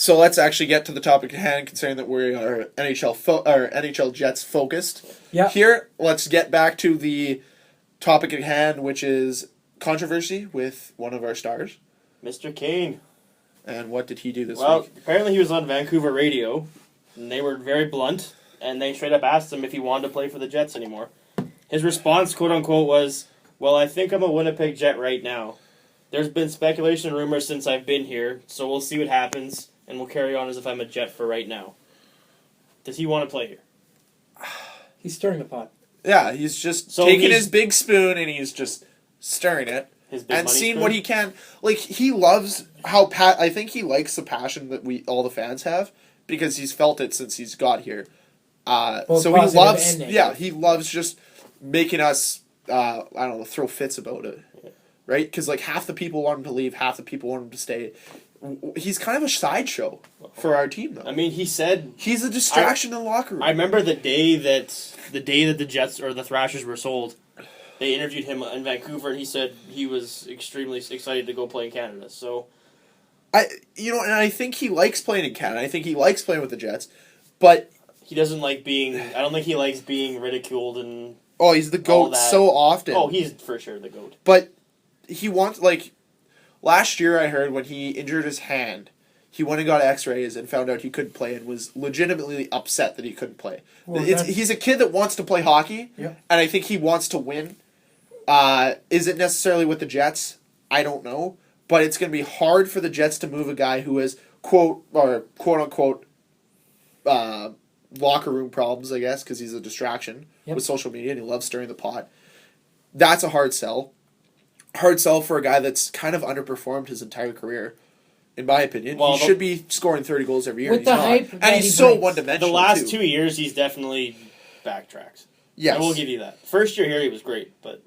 So let's actually get to the topic at hand, considering that we are NHL Jets focused. Yeah. Here, let's get back to the topic at hand, which is controversy with one of our stars. Mr. Kane. And what did he do this week? Well, apparently he was on Vancouver radio, and they were very blunt, and they straight up asked him if he wanted to play for the Jets anymore. His response, quote-unquote, was, "Well, I think I'm a Winnipeg Jet right now. There's been speculation and rumors since I've been here, so we'll see what happens, and we'll carry on as if I'm a Jet for right now." Does he want to play here? He's stirring the pot. Yeah, he's just taking his big spoon and he's just stirring it. And seeing what he can. Like, he loves how I think he likes the passion that all the fans have, because he's felt it since he's got here. So he loves, he loves just making us, I don't know, throw fits about it, right? Because like half the people want him to leave, half the people want him to stay. He's kind of a sideshow for our team, though. I mean, he said he's a distraction in the locker room. I remember the day that the Jets or the Thrashers were sold. They interviewed him in Vancouver, and he said he was extremely excited to go play in Canada. So, I think he likes playing in Canada. I think he likes playing with the Jets, but he doesn't like being. I don't think he likes being ridiculed and. Oh, he's the GOAT so often. Oh, he's for sure the GOAT. But he wants, like, last year I heard when he injured his hand, he went and got X-rays and found out he couldn't play and was legitimately upset that he couldn't play. Well, he's a kid that wants to play hockey, and I think he wants to win. Is it necessarily with the Jets? I don't know. But it's going to be hard for the Jets to move a guy who has quote-unquote locker room problems, I guess, because he's a distraction with social media and he loves stirring the pot. That's a hard sell. Hard sell for a guy that's kind of underperformed his entire career, in my opinion. Well, he should be scoring 30 goals every year. With the hype and he's so one-dimensional, the last 2 years, he's definitely backtracked. Yes. I will give you that. First year here, he was great, but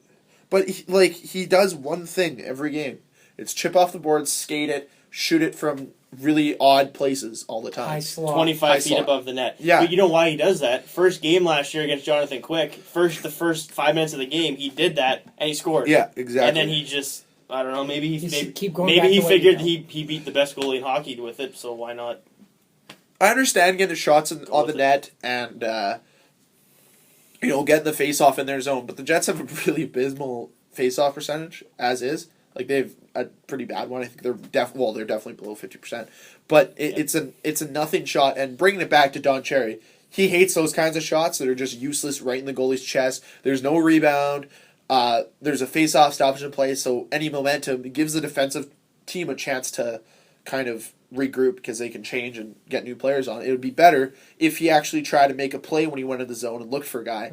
he does one thing every game. It's chip off the board, skate it, shoot it from really odd places all the time. 25 feet above the net. Yeah. But you know why he does that? First game last year against Jonathan Quick, the first 5 minutes of the game, he did that, and he scored. Yeah, exactly. And then he just, I don't know, maybe he figured he beat the best goalie in hockey with it, so why not? I understand getting the shots on the net and, getting the face-off in their zone, but the Jets have a really abysmal face-off percentage, as is. Like, they have a pretty bad one. I think they're definitely below 50%. But it's a nothing shot. And bringing it back to Don Cherry, he hates those kinds of shots that are just useless right in the goalie's chest. There's no rebound. There's a face-off stoppage in place, so any momentum, it gives the defensive team a chance to kind of regroup because they can change and get new players on. It would be better if he actually tried to make a play when he went in the zone and looked for a guy.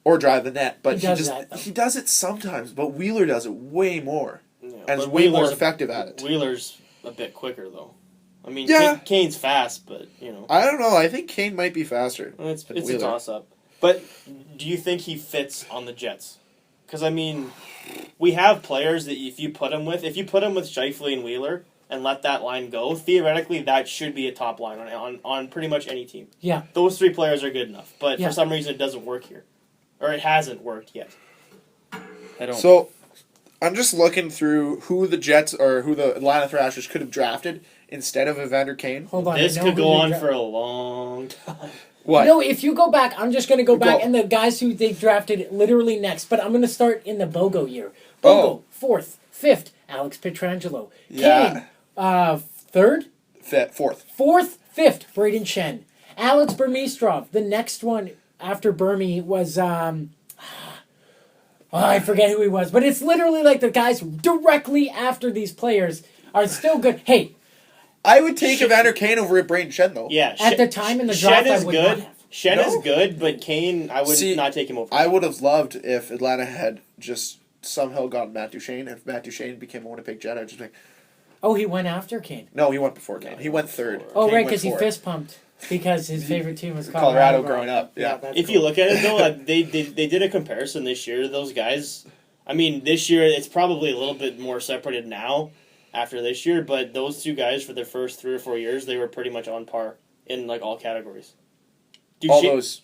Or drive the net. But he does it sometimes, but Wheeler does it way more. Yeah, and is way more effective at it. Wheeler's a bit quicker, though. I mean, Kane's fast, but, I don't know. I think Kane might be faster. It's a toss-up. But do you think he fits on the Jets? Because, I mean, we have players that if you put him with Scheifele and Wheeler and let that line go, theoretically that should be a top line on pretty much any team. Yeah. Those three players are good enough. But for some reason it doesn't work here. Or it hasn't worked yet. So, I'm just looking through who the Jets or who the Atlanta Thrashers could have drafted instead of Evander Kane. Hold on. This could go on for a long time. What? No, if you go back, I'm just going to go back and the guys who they drafted literally next. But I'm going to start in the Bogo year. Bogo, 4th. 5th, Alex Pietrangelo. Yeah. Kane, 3rd? 4th. 4th, 5th, Braden Shen. Alex Burmistrov. The next one after Burmy was, I forget who he was. But it's literally like the guys directly after these players are still good. Hey. I would take Evander Kane over Braden Shen, though. Yeah. At the time in the draft, I would not have. Shen is good, but Kane, I would not take him over. I would have loved if Atlanta had just somehow gotten Matt Duchene. If Matt Duchene became a Winnipeg Jet, I'd just think... Oh, he went after Kane. No, he went before Kane. He went 3rd. Oh, Kane right, because he fist pumped. Because his favorite team was Colorado growing up. Yeah. If you look at it, though, they did a comparison this year. Those guys, I mean, this year it's probably a little bit more separated now after this year, but those two guys for their first 3 or 4 years, they were pretty much on par in like all categories. All those.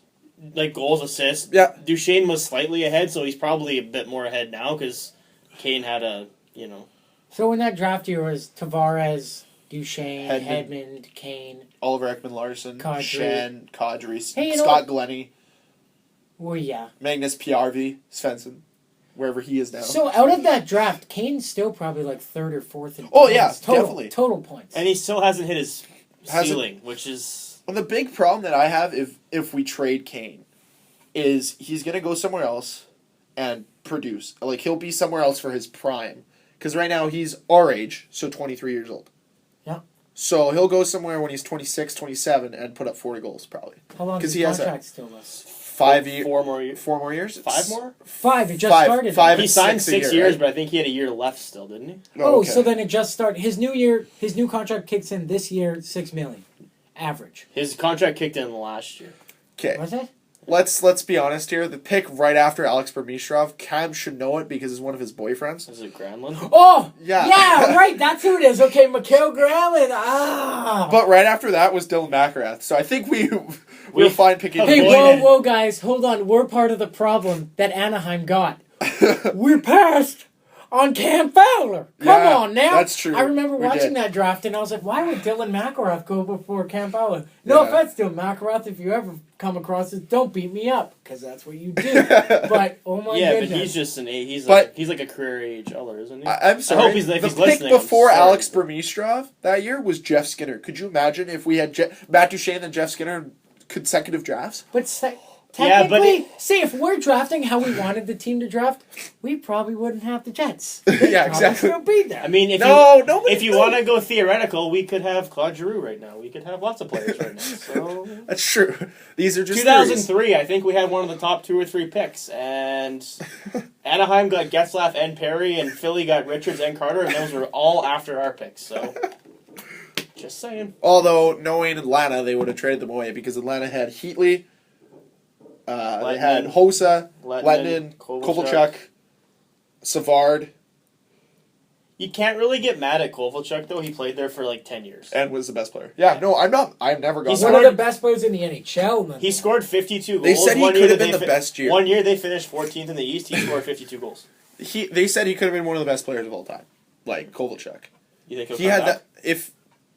Like goals, assists. Yeah. Duchene was slightly ahead, so he's probably a bit more ahead now because Kane had a, So in that draft year was Tavares, Duchesne, Hedman. Hedman, Kane. Oliver Ekman-Larsson, Kadri. Shen, Kadri, Hey, you know Scott what? Glennie, Well, yeah. Magnus Pjarvi, Svensson, wherever he is now. So out of that draft, Kane's still probably like third or fourth in Oh, points. yeah, total, definitely. Total points. And he still hasn't hit his Hasn't- ceiling, which is... Well, the big problem that I have if we trade Kane is he's going to go somewhere else and produce. Like, he'll be somewhere else for his prime. Because right now he's our age, so 23 years old. Yeah. So he'll go somewhere when he's 26, 27 and put up 40 goals probably. How long 'Cause does he his has a- contract still last? 5 years. 4 more years. 4 more years? 5 more? 5. It just Five- started. five- He signed 6 years, right? but I think he had a year left still, didn't he? Oh, okay. so then it just started. His new contract kicks in this year, $6 million, average. His contract kicked in last year. Okay. Was it? Let's be honest here. The pick right after Alex Burmistrov, Cam should know it because it's one of his boyfriends. Is it Granlund? Oh, Yeah. yeah, right. That's who it is. Okay, Mikhail Granlund. Ah. But right after that was Dylan McIlrath. So I think we're fine picking. Hey, avoided. whoa, guys, hold on. We're part of the problem that Anaheim got. We passed on Cam Fowler. Come Yeah, on now. that's true. I remember We watching did. that draft, and I was like, why would Dylan McIlrath go before Cam Fowler? No Yeah. offense, Dylan McIlrath. If you ever come across this, don't beat me up, because that's what you do. But, oh my Yeah, goodness. but he's just an A. He's But- like a career AHLer, isn't he? I'm sorry. I hope he's, if the he's pick listening. I'm before sorry. Alex Burmistrov that year was Jeff Skinner. Could you imagine if we had Matt Duchesne and Jeff Skinner in consecutive drafts? But Yeah, but technically, see, if we're drafting how we wanted the team to draft, we probably wouldn't have the Jets. Yeah, Probably exactly. still be there. I mean, if nobody. you want to go theoretical, we could have Claude Giroux right now. We could have lots of players right now. So That's true. These are just theories. 2003, I think we had one of the top 2 or 3 picks, and Anaheim got Getzlaff and Perry, and Philly got Richards and Carter, and those were all after our picks. So, just saying. Although knowing Atlanta, they would have traded them away because Atlanta had Heatley. They had Hossa, Lettinen, Kovalchuk, Savard, You can't really get mad at Kovalchuk, though. He played there for like 10 years. and was the best player. Yeah, no, I'm not. I've never gone. He's one that. of the best players in the NHL. Man. He scored 52 goals. They said he One could year have that been they the best year. One year they finished 14th in the East. He scored 52 goals. They said he could have been one of the best players of all time, like Kovalchuk. You think he'll He come had back? that. If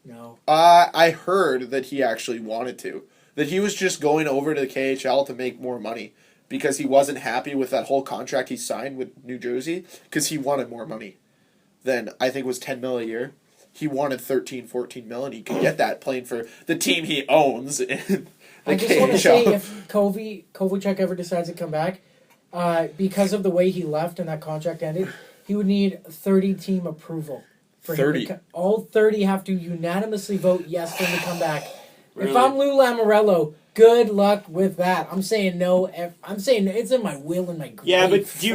No. I heard that he actually wanted to, that he was just going over to the KHL to make more money because he wasn't happy with that whole contract he signed with New Jersey because he wanted more money than I think was $10 million a year. He wanted 13, 14 million. He could get that playing for the team he owns in the I just want to KHL. say if Kovalchuk ever decides to come back, because of the way he left and that contract ended, he would need 30 team approval. For 30? him to all 30 have to unanimously vote yes for him to come back. Really? If I'm Lou Lamoriello, good luck with that. I'm saying no. I'm saying it's in my will and my grave. Yeah, but do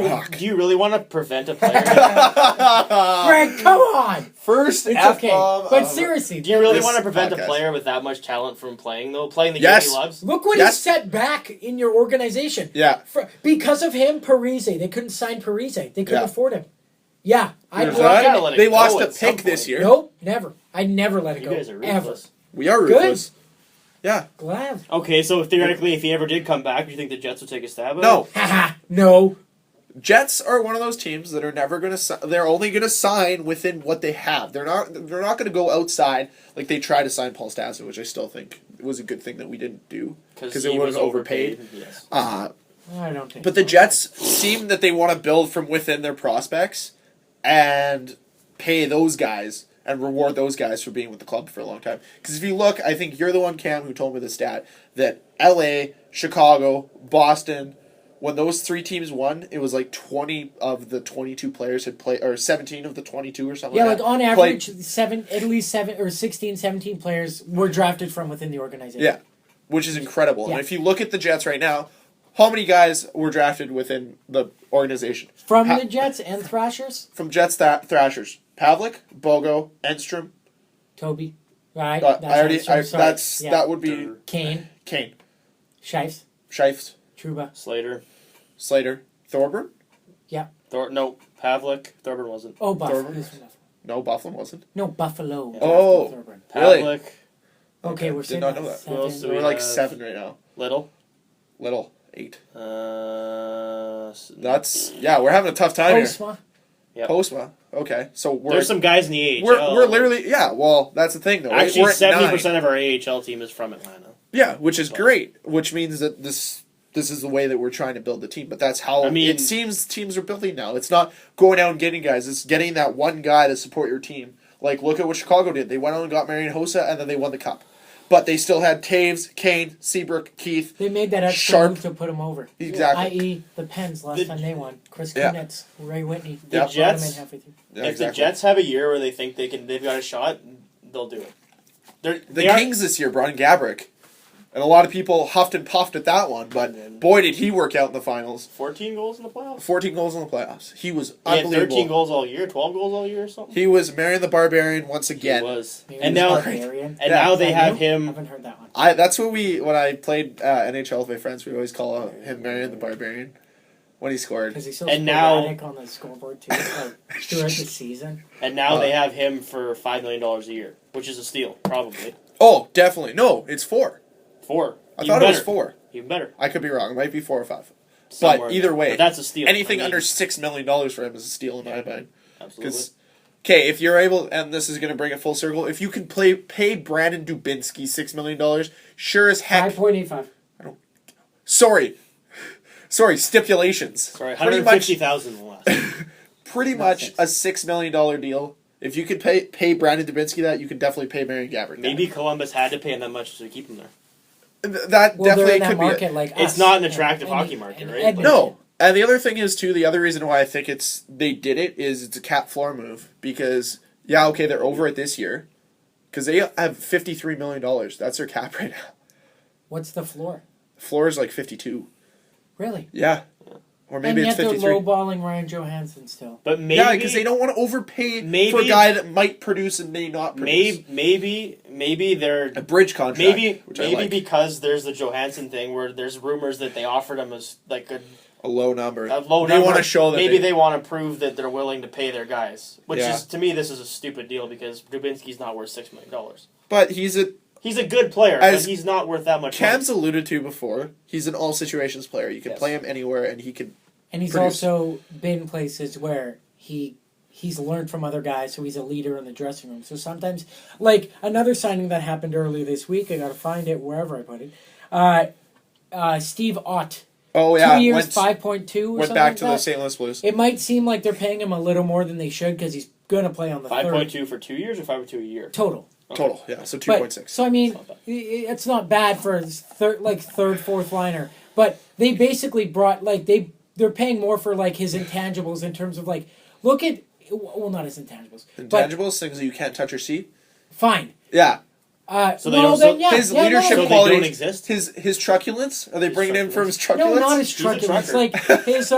you really want to prevent a player? Greg, come on. First It's F okay. bomb. But seriously, Do you really This want to prevent a podcast. player with that much talent from playing, though? Playing the Yes. game he loves? look what Yes. he set back in your organization. Yeah. Because of him, Parise. They couldn't sign Parise. They couldn't Yeah. afford him. Yeah, I'd There's block that. gotta it. let it They go lost a at some pick this point. year. Nope, never. I'd never let it You go. guys are Ever. ruthless. We are Good. ruthless. Yeah. Glad. Okay, so theoretically, if he ever did come back, do you think the Jets would take a stab at No. Haha. No. Jets are one of those teams that are never going to. They're only going to sign within what they have. They're not going to go outside like they tried to sign Paul Stastny, which I still think was a good thing that we didn't do because it he was overpaid. Yes. I don't think. But the Jets seem that they want to build from within their prospects and pay those guys and reward those guys for being with the club for a long time. Because if you look, I think you're the one, Cam, who told me the stat that LA, Chicago, Boston, when those 3 teams won, it was like 20 of the 22 players had played, or 17 of the 22 or something Yeah, like like that. on played- average, at least 7 or 16, 17 players were drafted from within the organization. Yeah, which is incredible. Yeah. And if you look at the Jets right now, how many guys were drafted within the organization? From the Jets and Thrashers, From Jets Thrashers. Pavlik, Bogo, Enstrom. Toby, right? That would be Kane, Kane, Shifes, Scheifs, Truba. Slater, Thorburn. No, Pavlik. Thorburn wasn't. Oh, Buffalo. Thorburn? No, Bufflin wasn't. No, Buffalo. Oh. Thorburn. Really? Pavlik. Okay, we're Did sitting not at know that. Who else do 7. We're we like have? 7 right now. Little. 8. Uh, That's we're having a tough time here. Postma. Yep. Postma. Okay, so There's some guys in the AHL. we're literally well. That's the thing though. Right? Actually, 70% of our AHL team is from Atlanta. Yeah, which is great. Which means that this is the way that we're trying to build the team. But that's how it seems teams are building now. It's not going out and getting guys. It's getting that one guy to support your team. Like, look at what Chicago did. They went out and got Marian Hossa, and then they won the cup. But they still had Taves, Kane, Seabrook, Keith. They made that extra Sharp move to put him over. Exactly. I.e. the Pens last time they won. Chris Kunitz, Ray Whitney. The Jets. Yeah, if the Jets have a year where they think they've got a shot, they'll do it. The Kings this year brought in Gabrick. And a lot of people huffed and puffed at that one, but boy, did he work out in the finals. 14 goals in the playoffs? 14 goals in the playoffs. He was He had unbelievable. 13 goals all year, 12 goals all year or something? He was Marion the Barbarian once again. He was. And now they have I him. haven't heard that one. That's what when I played NHL with my friends, we always call him Marion the Barbarian when he scored. Because he's so And sporadic on the scoreboard too, throughout the season. And now they have him for $5 million a year, which is a steal, probably. Oh, definitely. No, it's 4. 4. I thought it was 4. Even better. I could be wrong. It might be 4 or 5. Somewhere But either way, but that's a steal. Anything under $6 million for him is a steal in my mind. Absolutely. Okay, if you're able, and this is going to bring it full circle, if you can pay Brandon Dubinsky $6 million, sure as heck. 5.85. Sorry, stipulations. Sorry, $150,000 less. Pretty much a $6 million deal. If you could pay Brandon Dubinsky that, you could definitely pay Marian Gabrick. Maybe Columbus had to pay him that much to keep him there. That definitely could be. It's not an attractive hockey market, right? No. And the other thing is, too, the other reason why I think they did it is it's a cap floor move. Because, they're over it this year. Because they have $53 million. That's their cap right now. What's the floor? Floor is like 52. Really? Yeah. Or maybe and it's yet 53. they're lowballing Ryan Johansson still. But maybe because they don't want to overpay for a guy that might produce and may not produce. Maybe they're a bridge contract. Maybe because there's the Johansson thing where there's rumors that they offered him as like a low number. They want to show that they want to prove that they're willing to pay their guys. Which is, to me, this is a stupid deal because Dubinsky's not worth $6 million. But he's a good player, but he's not worth that much. Cam's alluded to before. He's an all situations player. You can play him anywhere, and he can. And he's also been places where he's learned from other guys, so he's a leader in the dressing room. So sometimes, like another signing that happened earlier this week, I got to find it wherever I put it. Steve Ott. Oh yeah, 2 years, 5.2. Went back to the St. Louis Blues. It might seem like they're paying him a little more than they should because he's going to play on the 5.2 for 2 years or 5.2 a year total. Okay. Total, yeah. So 2.6. So I mean, it's not bad for a third, fourth liner. But they basically brought they're paying more for his intangibles in terms of look at not his intangibles. Intangibles, things that you can't touch or see. Fine. Yeah. So they don't. His leadership qualities they don't exist. His truculence. Are they bringing him from his truculence? No, not his truculence. His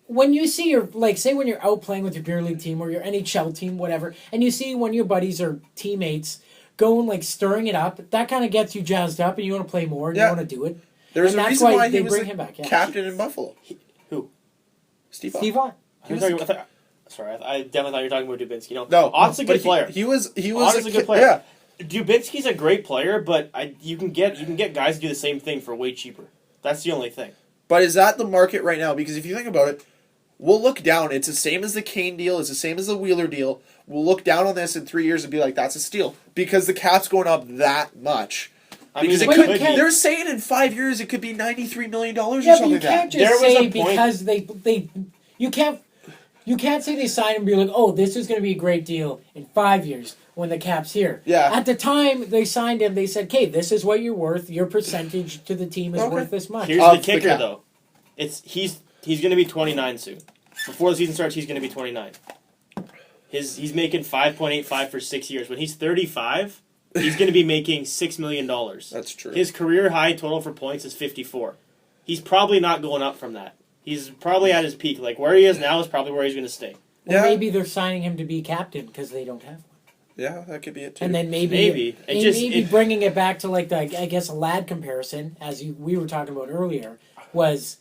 when you see say when you're out playing with your beer league team or your NHL team, whatever, and you see one of your buddies or teammates going stirring it up, that kind of gets you jazzed up and you want to play more and you want to do it. There's a reason why he was bring him back. Yeah. Captain in Buffalo. Who? Steve Ott. Sorry, I definitely thought you were talking about Dubinsky. No, Ott's a good player. He was Ott's a good player. Yeah. Dubinsky's a great player, but you can get guys to do the same thing for way cheaper. That's the only thing. But is that the market right now? Because if you think about it, we'll look down. It's the same as the Kane deal. It's the same as the Wheeler deal. We'll look down on this in 3 years and be like, that's a steal. Because the cap's going up that much. Because they're saying in 5 years it could be $93 million or something like that. You can't just say because you can't say they signed him and be like, oh, this is going to be a great deal in 5 years when the cap's here. Yeah. At the time they signed him, they said, okay, this is what you're worth. Your percentage to the team is worth this much. Here's the kicker, though. He's going to be 29 soon. Before the season starts, he's going to be 29. He's making 5.85 for 6 years. When he's 35, he's going to be making $6 million. That's true. His career high total for points is 54. He's probably not going up from that. He's probably at his peak. Where he is now is probably where he's going to stay. Or maybe they're signing him to be captain because they don't have one. Yeah, that could be it too. And then maybe bringing it back to a lad comparison, as we were talking about earlier, was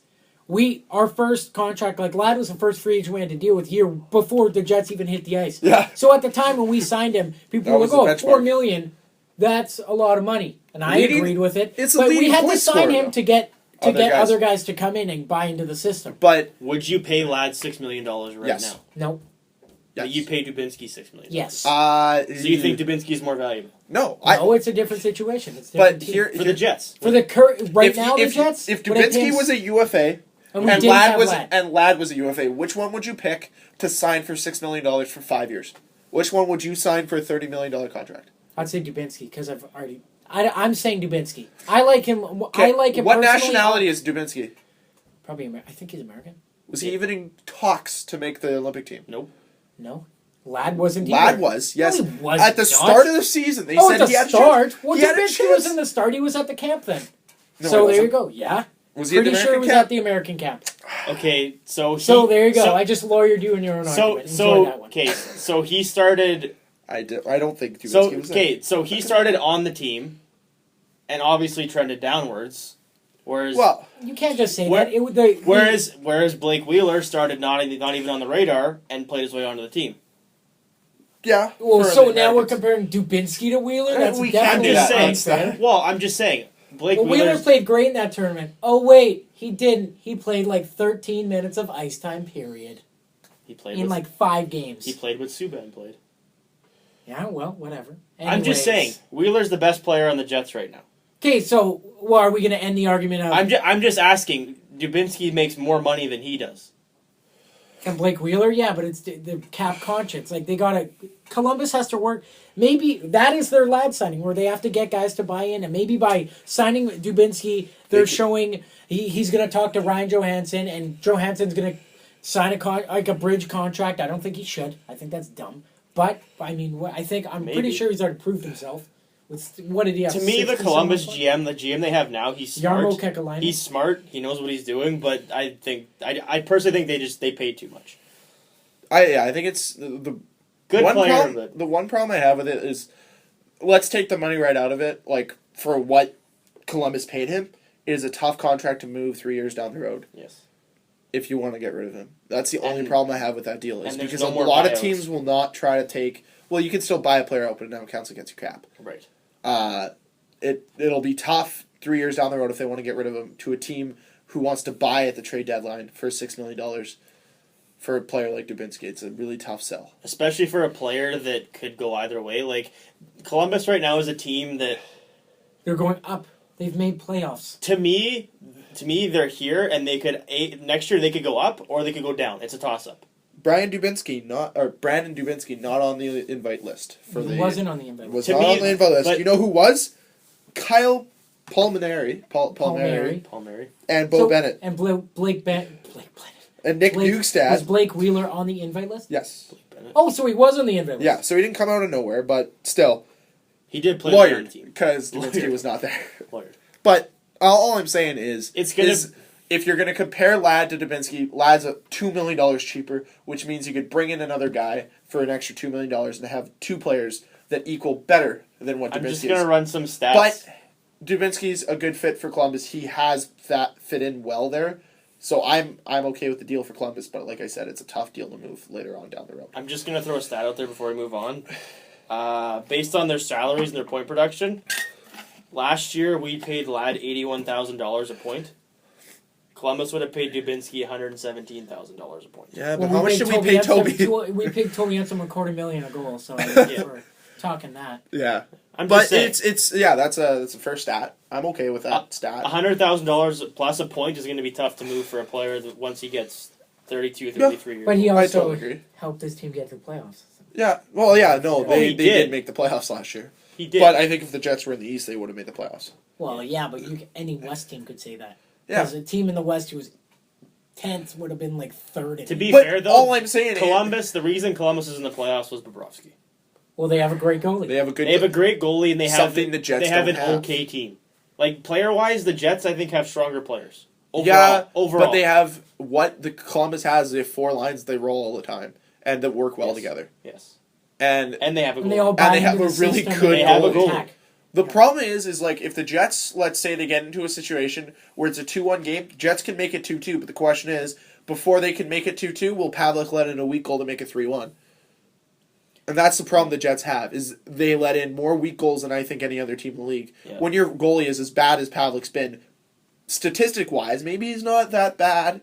our first contract, Lad was the first free agent we had to deal with year before the Jets even hit the ice. Yeah. So at the time when we signed him, people were like, $4 million, that's a lot of money. And I agreed with it. It's but we had to sign him to get to get other guys to come in and buy into the system. But would you pay Ladd $6 million right Yes. now? No. yes. But you pay Dubinsky $6 million. Yes. So you think Dubinsky is more valuable No. No, it's a different situation. It's different But team. here for the Jets? For the the Jets. If would I pay Dubinsky him was a UFA and we and didn't Ladd have was Ladd. and Ladd was a UFA, which one would you pick to sign for $6 million for 5 years? Which one would you sign for a $30 million contract? I'd say Dubinsky because I've already. I'm saying Dubinsky. I like him. Okay, I like him. What personally. nationality is Dubinsky? Probably I think he's American. Was he even in talks to make the Olympic team? Nope. No. Ladd wasn't Ladd either. was, yes. No, he wasn't At the not. start of the season, they at said the he had a start. chance. Well, He had a Dubinsky was chance. in the start. He was at the camp then. No, So he there you wasn't. go. Yeah. Was he at the Pretty sure he American was camp? at the American camp. Okay, so there you go. I just lawyered you in your own argument. Enjoy that one. okay, so he started. I don't think Dubinsky was there. So he started on the team, and obviously trended downwards. Whereas, Well, You can't just say Where- that. whereas Blake Wheeler started not even on the radar and played his way onto the team. yeah. Well, for so the now we're Americans. comparing Dubinsky to Wheeler. That's We can't definitely do I'm just that. saying. Unfair. Well, I'm just saying. Blake Well, Wheeler Wheeler's played great in that tournament. Oh wait, he didn't. He played like 13 minutes of ice time. Period. he played In with, like 5 games. he played with Subban played. Yeah, well, whatever. I'm just Anyways. saying Wheeler's the best player on the Jets right now. Okay, so well, are we going to end the argument of I'm just asking. Dubinsky makes more money than he does. and Blake Wheeler? Yeah, but it's the cap conscience. Like they got to. Columbus has to work. Maybe that is their Ladd signing where they have to get guys to buy in, and maybe by signing Dubinsky, they're showing he's going to talk to Ryan Johansson, and Johansson's going to sign a bridge contract. I don't think he should. I think that's dumb. But I mean, I'm pretty Maybe. sure he's already proved himself. What did he have? To me, the 60 Columbus something? GM, the GM they have now, he's smart. Jarmo Kekalainen. He's smart. He knows what he's doing. But I personally think they pay too much. I think it's the Good one player, problem, but the one problem I have with it is, let's take the money right out of it. Like for what Columbus paid him, it is a tough contract to move 3 years down the road. yes. If you want to get rid of him, that's the only problem I have with that deal. Is and there's because no a more lot of buyouts. teams will not try to take. Well, you can still buy a player out, but it now counts against your cap. Right. It'll be tough 3 years down the road if they want to get rid of him to a team who wants to buy at the trade deadline for $6 million for a player like Dubinsky. It's a really tough sell. Especially for a player that could go either way. Like Columbus right now is a team that, They're going up. They've made playoffs. to me, they're here and they could next year they could go up or they could go down. It's a toss up. Brandon Dubinsky not on the invite list for He the wasn't on the invite. was To not me, on the invite list. but- You know who was? Kyle Palmieri, Palmieri. Paul Mary. and Bo Bennett And Blake Bennett. and Nick Was Bjugstad. Blake Wheeler on the invite list? Yes, Oh, so he was on the invite list. yeah. So he didn't come out of nowhere, but still He did play on the lawyered team. because Dubinsky Lawyered. was not there. Lawyered. But all I'm saying is, It's gonna- if you're going to compare Ladd to Dubinsky, Ladd's $2 million cheaper, which means you could bring in another guy for an extra $2 million and have two players that equal better than what I'm just Dubinsky gonna is. run some stats. But Dubinsky's a good fit for Columbus. He has that fit in well there. So I'm okay with the deal for Columbus, but like I said, it's a tough deal to move later on down the road. I'm just gonna throw a stat out there before we move on. Based on their salaries and their point production, last year we paid Ladd $81,000 a point. Columbus would have paid Dubinsky $117,000 a point. Yeah, but how much did we pay Toby? We paid Toby Ensom $250,000 a goal, so we're talking that. Yeah, I'm but just saying, it's that's a first stat. I'm okay with that stat. $100,000 plus a point is going to be tough to move for a player that once he gets 32, 33 years But he old. I also totally agree. helped his team get to the playoffs. Yeah, well, yeah, no, they he did did. make the playoffs last year. He did. But I think if the Jets were in the East, they would have made the playoffs. Well, yeah, but any West team could say that. Yeah. Because a team in the West who was 10th would have been like third. To be But fair, though, all I'm saying Columbus, the reason Columbus is in the playoffs was Bobrovsky. Well, they have a great goalie. they have a good. They have a great goalie, and they have Something the Jets they have don't an have. okay team. Like player-wise, the Jets I think have stronger players. yeah, overall. but they have what the Columbus has. They have four lines they roll all the time and that work well Yes. together. Yes, And and they have a and they goalie. all buy they have into a the really system good and They have a they goalie. attack. the problem is like if the Jets, let's say they get into a situation where it's a 2-1 game, Jets can make it 2-2. But the question is, before they can make it 2-2, will Pavlik let in a weak goal to make it 3-1? And that's the problem the Jets have, is they let in more weak goals than I think any other team in the league. Yeah. When your goalie is as bad as Pavlik's been, statistic wise, maybe he's not that bad.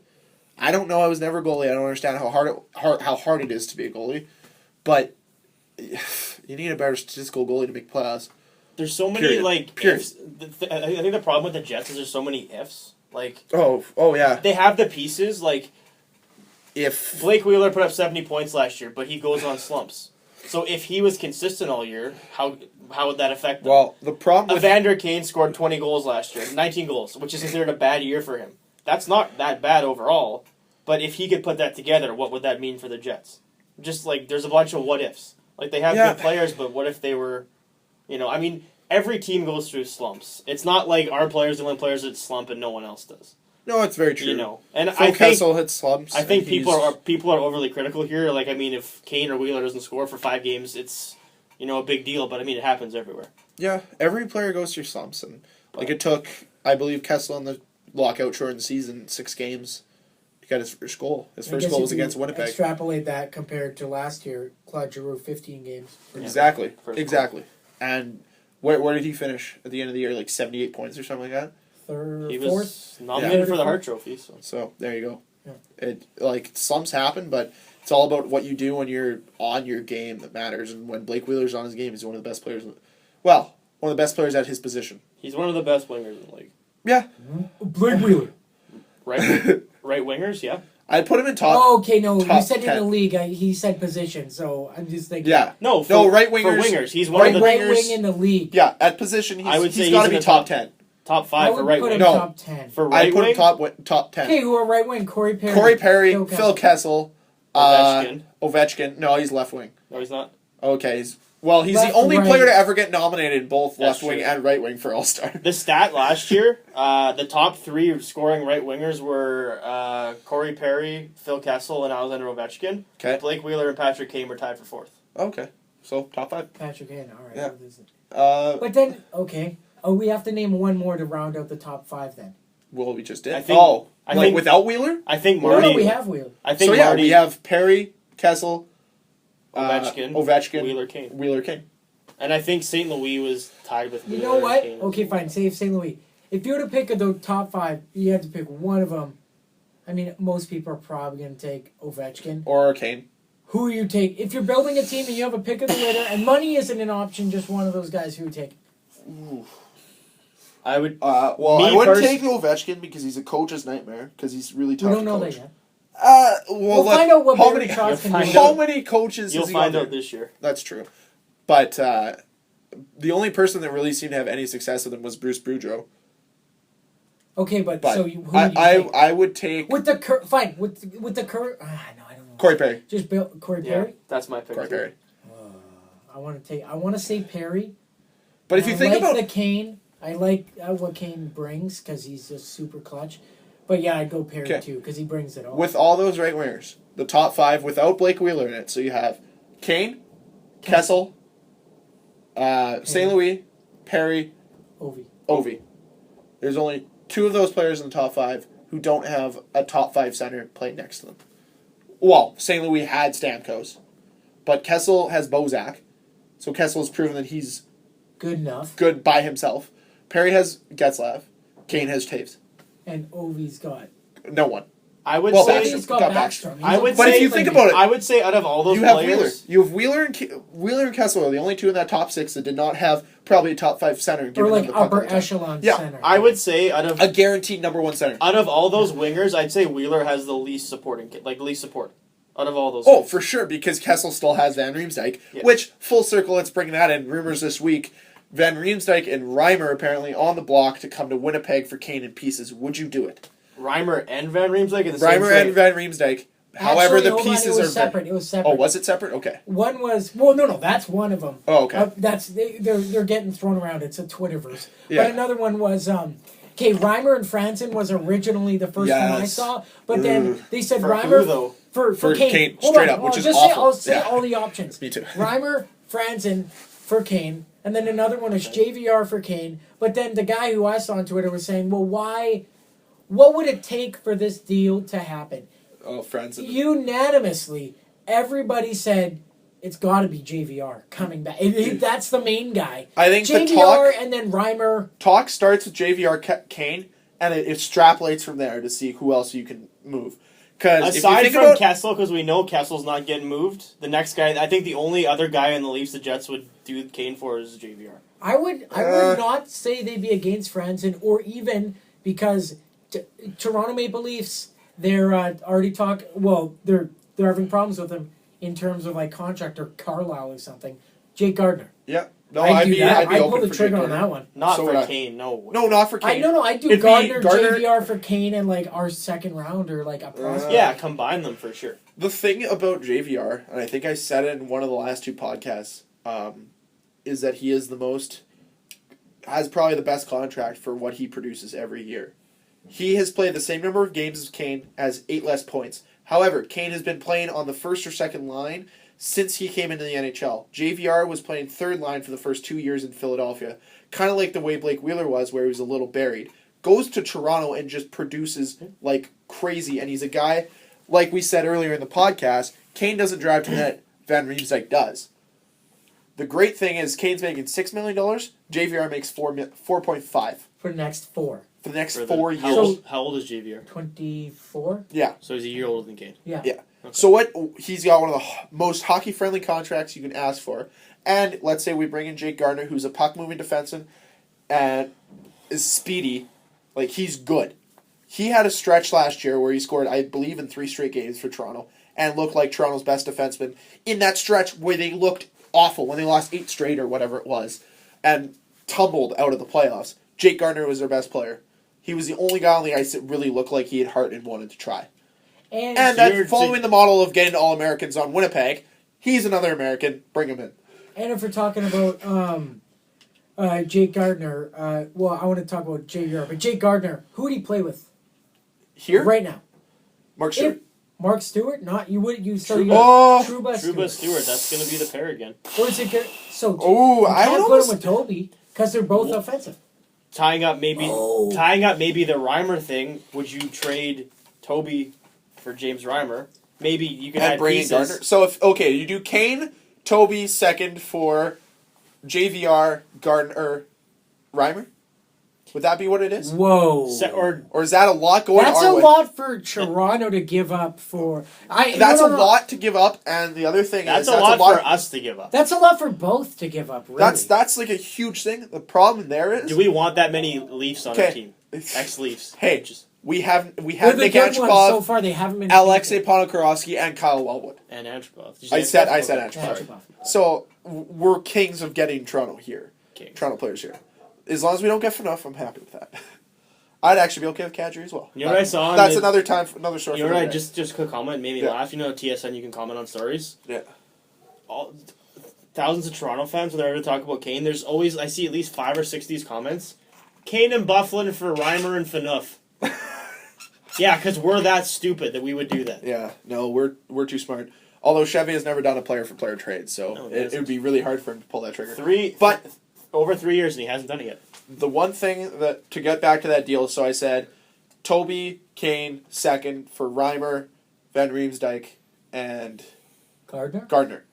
I don't know. I was never a goalie. I don't understand how hard it is to be a goalie, but you need a better statistical goalie to make playoffs. There's so many ifs. I think the problem with the Jets is there's so many ifs. Like oh yeah, they have the pieces. Like if Blake Wheeler put up 70 points last year, but he goes on slumps. So if he was consistent all year, how would that affect them? Well, the problem with Evander Kane scored 20 goals last year, 19 goals, which is considered a bad year for him. That's not that bad overall, but if he could put that together, what would that mean for the Jets? Just like there's a bunch of what ifs. Like they have good players, but what if they were, I mean, every team goes through slumps. It's not like our players are the only players that slump and no one else does. No, it's very true. And Phil Kessel hits slumps. I think people are overly critical here. Like, I mean, if Kane or Wheeler doesn't score for 5 games, it's a big deal. But I mean, it happens everywhere. Yeah, every player goes through slumps, and it took, I believe, Kessel in the lockout short in the season 6 games to get his first goal. His first goal was against Winnipeg. Extrapolate that compared to last year, Claude Giroux 15 games. Exactly. And where did he finish at the end of the year? Like 78 points or something like that. He fourth? was nominated for the Hart Trophy. So there you go. Yeah. Slumps happen, but it's all about what you do when you're on your game that matters. And when Blake Wheeler's on his game, he's one of the best players. One of the best players at his position. He's one of the best wingers in the league. Yeah. Blake Wheeler. Right wingers, yeah. I'd put him in top. Oh, okay, no, you said 10. in the league. He said position, so I'm just thinking. Yeah. No, right wingers. For wingers, he's one of the right wingers. wing in the league. Yeah, at position, I would say he's got to he's in be the top 10. Top 5 for right I would put wing. him No. top 10. For right I'd put wing, him top 10. Okay, who are right wing? Corey Perry, Phil Kessel, Ovechkin. Ovechkin. No, he's left wing. No, he's not. Okay, he's the only player to ever get nominated in both left wing and right wing for All-Star. The stat last year, the top 3 scoring right wingers were Corey Perry, Phil Kessel, and Alexander Ovechkin. Okay. Blake Wheeler and Patrick Kane were tied for 4th. Okay, so top 5. Patrick Kane, all right. Yeah. But then, okay. Oh, we have to name one more to round out the top 5 then. Well, we just did. I think without Wheeler? I think No, Marty. we have Wheeler. I think So yeah, Marty, we have Perry, Kessel, Ovechkin, Wheeler, Kane. And I think St. Louis was tied with You Wheeler know what? Kane. Okay, fine. Save St. Louis. If you were to pick the top 5, you have to pick one of them. I mean, most people are probably going to take Ovechkin. Or Kane. Who you take? If you're building a team and you have a pick of the litter, and money isn't an option, just one of those guys, who would take? Ooh. I would. I wouldn't take Ovechkin because he's a coach's nightmare. Because he's really tough We don't to know coach. that yet. We'll find out what how Barry many, Trotz can do. how many coaches You'll has he find got out there? this year. That's true. But the only person that really seemed to have any success with him was Bruce Boudreau. Okay, but But so who would you take? I would take With the fine with the current. No, I don't know. Corey Perry. Just Corey Yeah, Perry. that's my pick. Corey Perry. I want to say Perry. But if you think like about the Kane, I like what Kane brings because he's just super clutch. But yeah, I'd go Perry too because he brings it all. with all those right wingers, the top 5 without Blake Wheeler in it, so you have Kane, Kessel, St. Louis, Perry, Ovi. There's only 2 of those players in the top 5 who don't have a top 5 center playing next to them. Well, St. Louis had Stamkos, but Kessel has Bozak, so Kessel has proven that he's good enough. Good by himself. Perry has Getzlav. Kane has Taves. And Ovi's got. No one. I would Well, say. Backstrom. He's got got Backstrom. I would But say, if you think about it, I would say out of all those you have players, Wheeler. You have Wheeler and Kessel are the only 2 in that top 6 that did not have probably a top 5 center. Or given like them the puck all upper the time. echelon Yeah, center. I would say out of A guaranteed number 1 center. all those wingers, I'd say Wheeler has the least supporting, least support out of all those. Oh, for sure, because Kessel still has Van Riemsdyk, Yeah. which, full circle, let's bring that in. Rumors this week, Van Riemsdyk and Reimer apparently on the block to come to Winnipeg for Kane in pieces. Would you do it? Reimer and Van Riemsdyk in the same Reimer trade. and Van Riemsdyk. However, Actually, the hold on, pieces it was are separate. It was separate. Oh, was it separate? Okay. One was no, that's one of them. Oh, okay. They're getting thrown around. It's a Twitterverse. Yeah. But another one was Reimer and Franzen was originally the first one I Yes. saw, but then they said For Reimer who, though? for Kane, Kane. straight up, which is just awful. I'll say Yeah. all the options. Me too. Reimer, Franzen for Kane, and then another one was JVR for Kane. But then the guy who I saw on Twitter was saying, "Well, why? What would it take for this deal to happen?" Oh, friends. Unanimously, everybody said it's got to be JVR coming back. That's the main guy. I think the JVR and then Reimer. talk starts with JVR Kane, and it extrapolates from there to see who else you can move. Because aside from Kessel, because we know Kessel's not getting moved, the next guy, I think the only other guy in the Leafs the Jets would do Kane for is JVR. I would not say they'd be against Franzen, or even because Toronto Maple Leafs, they're already talking. Well, they're having problems with him in terms of like contract or Carlisle or something. Jake Gardner. Yeah. No, I'd be pull open the for trigger Jake on that one. Not So for would I. Kane, no. No, not for Kane. I'd do It'd be Gardner, Gardner- JVR for Kane, and like our second round or like a prospect. Yeah, combine them for sure. The thing about JVR, and I think I said it in one of the last 2 podcasts, is that he is has probably the best contract for what he produces every year. He has played the same number of games as Kane, has 8 less points. However, Kane has been playing on the first or second line since he came into the NHL. JVR was playing third line for the first 2 years in Philadelphia, kind of like the way Blake Wheeler was, where he was a little buried. Goes to Toronto and just produces like crazy, and he's a guy, like we said earlier in the podcast, Kane doesn't drive to net, Van Riemsdyk does. The great thing is Kane's making $6 million, JVR makes 4.5 For the next 4. for the next For 4 the- years. How old is JVR? 24? Yeah. So he's a year older than Kane. Yeah. Yeah. So he's got one of the most hockey-friendly contracts you can ask for. And let's say we bring in Jake Gardner, who's a puck-moving defenseman and is speedy. Like, he's good. He had a stretch last year where he scored, I believe, in 3 straight games for Toronto and looked like Toronto's best defenseman in that stretch where they looked awful when they lost 8 straight or whatever it was and tumbled out of the playoffs. Jake Gardner was their best player. He was the only guy on the ice that really looked like he had heart and wanted to try. And that following the model of getting All-Americans on Winnipeg, he's another American. Bring him in. And if we're talking about Jake Gardner, I want to talk about JVR, but Jake Gardner, who would he play with Here? right now? Mark Stewart. Mark Stewart? Not you would you so Trouba. Trouba Stewart, that's going to be the pair again. Or is it good? So Oh, you I can't don't put him know. with Toby because they're both offensive. Tying up maybe the Reimer thing, would you trade Toby for James Reimer? Maybe you could And add bring in pieces. Gardner. So, you do Kane, Toby, second for JVR, Gardner, Reimer? Would that be what it is? Whoa. Or is that a lot going That's our a way? lot for Toronto to give up for. That's a lot to give up, and the other thing That's is a lot for us to give up. That's a lot for both to give up. Really. That's like a huge thing. The problem there is Do we want that many Leafs on our team? Ex-Leafs. Hey, we have They're Nick the good ones Antropov, so far. They haven't been. Alexei Ponokorowski, and Kyle Wellwood. And Antropov. Did you I say said Antropov. Antropov. So we're kings of getting Toronto here. Kings. Toronto players here. As long as we don't get enough, I'm happy with that. I'd actually be okay with Kadri as well. You know what I saw? That's another time, another story. You know for what? another day. Just a quick comment, made me laugh. You know, TSN, you can comment on stories. Yeah. Thousands of Toronto fans, when they're ever talk about Kane, there's always, I see at least 5 or 6 of these comments. Kane and Bufflin for Reimer and Phaneuf. Yeah, because we're that stupid that we would do that. Yeah, no, we're too smart. Although Chevy has never done a player-for-player trade, so No, it would be really hard for him to pull that trigger. Over 3 years and he hasn't done it yet. The one thing that, to get back to that deal, so I said Toby, Kane, second for Reimer, Van Riemsdyk, and Gardner.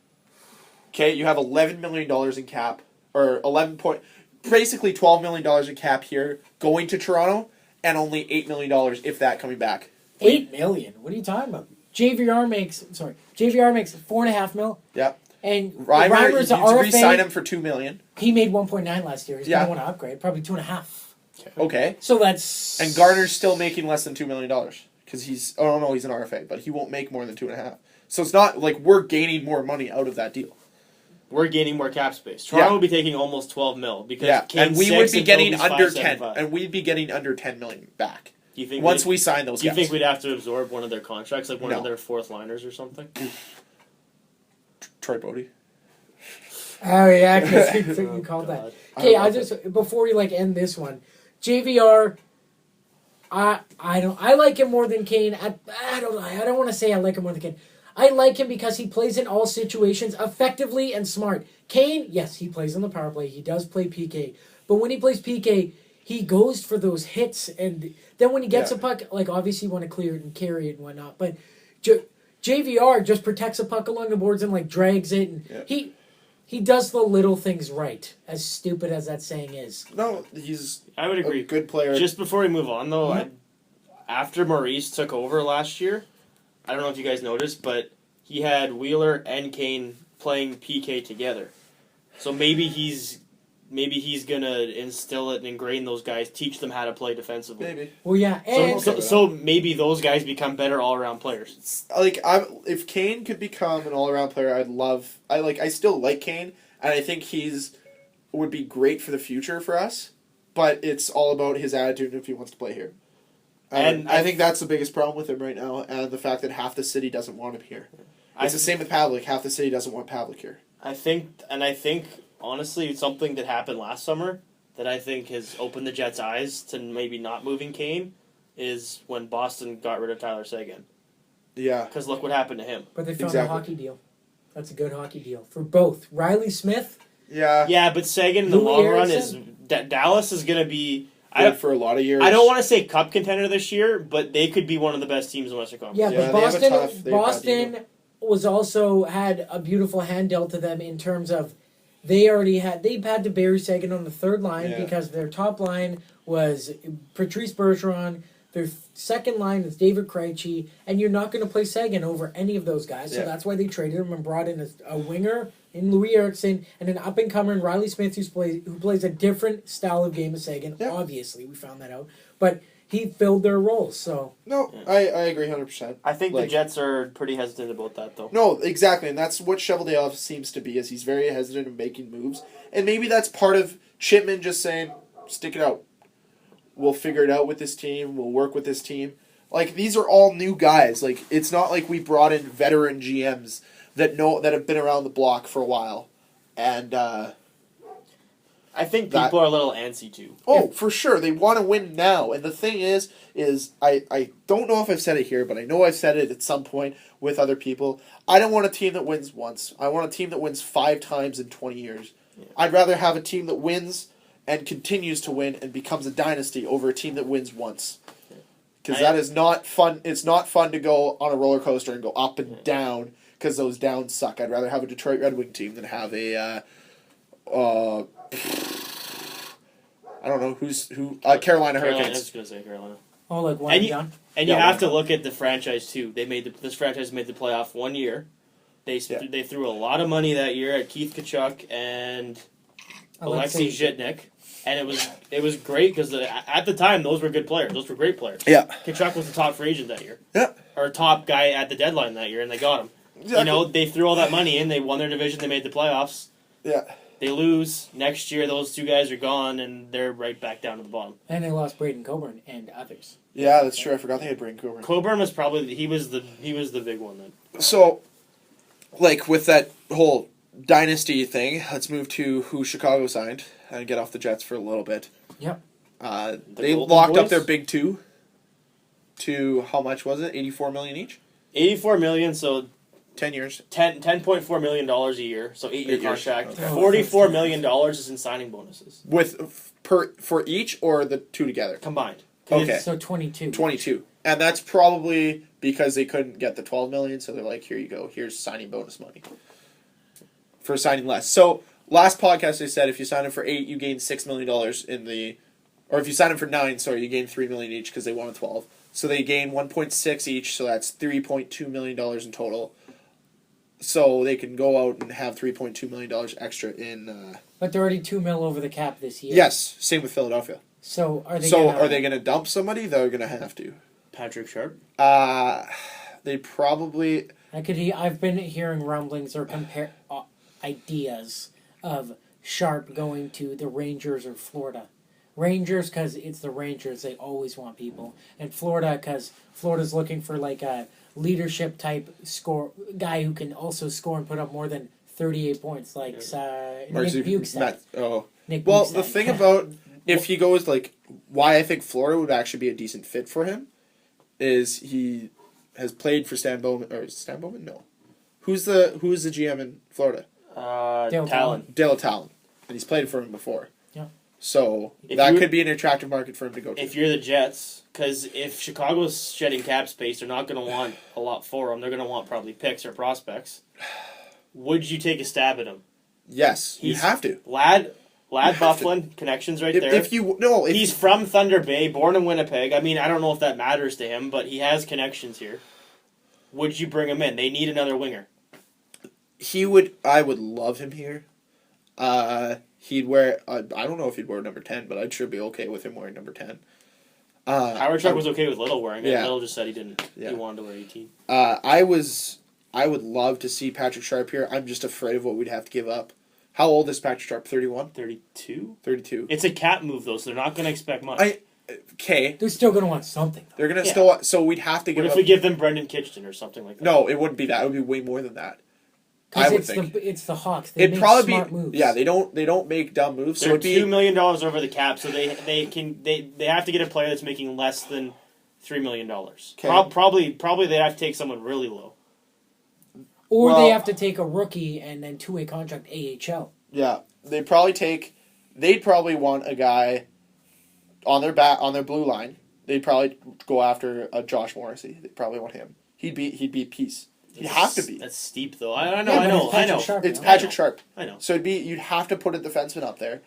Okay, you have $11 million in cap, or basically $12 million in cap here going to Toronto, and only $8 million if that coming back. $8 million? What are you talking about? JVR makes $4.5 million. Yep. And Reimer's an you RFA. re-sign him for $2 million. He made 1.9 last year. He's gonna want to upgrade, probably 2.5. Okay. So that's And Gardner's still making less than $2 million because he's an RFA, but he won't make more than 2.5. So it's not like we're gaining more money out of that deal. We're gaining more cap space. Toronto will be taking almost 12 mil because and we would be getting Toby's under 5.75. 10, and we'd be getting under 10 million back. Do you think once we sign those? Do you guys. think we'd have to absorb one of their contracts, like one of No. their fourth liners or something? Troy Bodie? Oh yeah, because you called that. Okay, I just before we end this one, JVR. I like him more than Kane. I don't want to say I like him more than Kane. I like him because he plays in all situations effectively and smart. Kane, yes, he plays on the power play. He does play PK, but when he plays PK, he goes for those hits, and then when he gets a puck, obviously you want to clear it and carry it and whatnot, but JVR just protects a puck along the boards and drags it, and he does the little things right, as stupid as that saying is. No, he's I would a agree. good player. Just before we move on, though, Yeah. after Maurice took over last year, I don't know if you guys noticed, but he had Wheeler and Kane playing PK together. So maybe he's gonna instill it and ingrain those guys, teach them how to play defensively. Maybe. Well, yeah, and So maybe those guys become better all around players. Like if Kane could become an all around player, I still like Kane, and I think would be great for the future for us. But it's all about his attitude if he wants to play here. And I think that's the biggest problem with him right now, and the fact that half the city doesn't want him here. It's the same with Pavlik. Half the city doesn't want Pavlik here. I think honestly, something that happened last summer that I think has opened the Jets' eyes to maybe not moving Kane is when Boston got rid of Tyler Seguin. Yeah. Because look what happened to him. but they found Exactly. a hockey deal. That's a good hockey deal for both. Riley Smith, Yeah. Yeah, but Seguin in the Louis long run Eriksson? is Dallas is going to be. Good for a lot of years. I don't want to say cup contender this year, but they could be one of the best teams in Western Conference. yeah, Yeah, but they have a Boston, tough- they've had Boston was also had a beautiful hand dealt to them in terms of they've had to bury Sagan on the third line Yeah. because their top line was Patrice Bergeron, their second line is David Krejci, and you're not going to play Sagan over any of those guys, so Yeah. that's why they traded him and brought in a winger in Louis Eriksson and an up and comer in Riley Smith who plays a different style of game of Sagan. Yeah. Obviously, we found that out, but he filled their roles. So No, I agree 100%. I think the Like- Jets are pretty hesitant about that, though. No, exactly, and that's what Cheveldayoff seems to be. Is he's very hesitant in making moves, and maybe that's part of Chipman just saying, "Stick it out. We'll figure it out with this team. We'll work with this team." Like these are all new guys. Like it's not like we brought in veteran GMs that have been around the block for a while, and I think That- people are a little antsy, too. for sure they want to win now. And the thing is I don't know if I've said it here, but I know I've said it at some point with other people. I don't want a team that wins once. I want a team that wins 5 times in 20 years. Yeah. I'd rather have a team that wins and continues to win and becomes a dynasty over a team that wins once. Because that is not fun. It's not fun to go on a roller coaster and go up and down because those downs suck. I'd rather have a Detroit Red Wing team than have a I don't know Carolina I was Hurricanes. going to say Carolina. like one And and you- done. And you Yeah, have to well, look at the franchise, too. This franchise made the playoff one year. They threw a lot of money that year at Keith Tkachuk and Alexei Zhitnik. And it was great because at the time, those were good players. Those were great players. Yeah. Tkachuk was the top free agent that year. Yeah. Or top guy at the deadline that year, and they got him. Exactly. You know, they threw all that money in. They won their division. They made the playoffs. Yeah. They lose. Next year, those two guys are gone, and they're right back down to the bottom. And they lost Braden Coburn and others. Yeah, that's true. I forgot they had Braden Coburn. Coburn was probably he was the big one then. So, like with that whole dynasty thing, let's move to who Chicago signed and get off the Jets for a little bit. Yep. They Golden locked up Boys? their big two. To how much was it? $84 million each. $84 million, so 10 years. $10.4 million a year, so 8-year 8 years. contract. Okay. $44 million is in signing bonuses For each or the two together. combined. Okay. So 22. 22, and that's probably because they couldn't get the 12 million, so they're like, here you go, here's signing bonus money for signing less. So last podcast they said if you sign him for 8, you gain $6 million or if you sign him for 9, you gain $3 million each because they wanted 12. So they gain 1.6 each, so that's $3.2 million in total. So they can go out and have $3.2 million extra in. But they're already $2 million over the cap this year. Yes, same with Philadelphia. So are they? Are they going to dump somebody? They're going to have to. Patrick Sharp. They probably. I've been hearing rumblings or ideas of Sharp going to the Rangers or Florida. Rangers because it's the Rangers. They always want people. And Florida because Florida's looking for like a leadership type guy who can also score and put up more than 38 points like Nick Bukestad. Nick Well, Bukestad. the thing about if he goes like why I think Florida would actually be a decent fit for him is he has played for Stan Bowman or Stan Bowman? No. Who's the GM in Florida? Dale Talon. Dale Talon. And he's played for him before. Yeah. So If that you- could be an attractive market for him to go to. If you're the Jets, because if Chicago's shedding cap space, they're not going to want a lot for them. They're going to want probably picks or prospects. Would you take a stab at him? Yes, you have to. Lad have Bufflin, connections right there. He's from Thunder Bay, born in Winnipeg. I mean, I don't know if that matters to him, but he has connections here. Would you bring him in? They need another winger. I would love him here. He'd wear. I don't know if he'd wear number 10, but I'd sure be okay with him wearing number 10. Howard Chuck was okay with Little wearing it. Yeah. Little just said he didn't. Yeah. He wanted to wear 18. I would love to see Patrick Sharp here. I'm just afraid of what we'd have to give up. How old is Patrick Sharp? 31? 32? 32. It's a cap move, though, so they're not going to expect much. Okay. They're still going to want something. They're going to still... So we'd have to give What if up... we give them Brendan Kitchen or something like that? No, it wouldn't be that. It would be way more than that. I would think. It's the Hawks. They It'd make probably smart be... moves. Yeah, they don't make dumb moves. They're so it'd be $2 million over the cap, so they have to get a player that's making less than $3 million. Okay. Probably they have to take someone really low. Or they have to take a rookie and then two-way contract AHL. Yeah, they'd probably want a guy on their blue line. They'd probably go after a Josh Morrissey. They'd probably want him. He'd be a piece. He'd have to be. That's steep, though. I know. It's Patrick Sharp. I know. So you'd have to put a defenseman up there,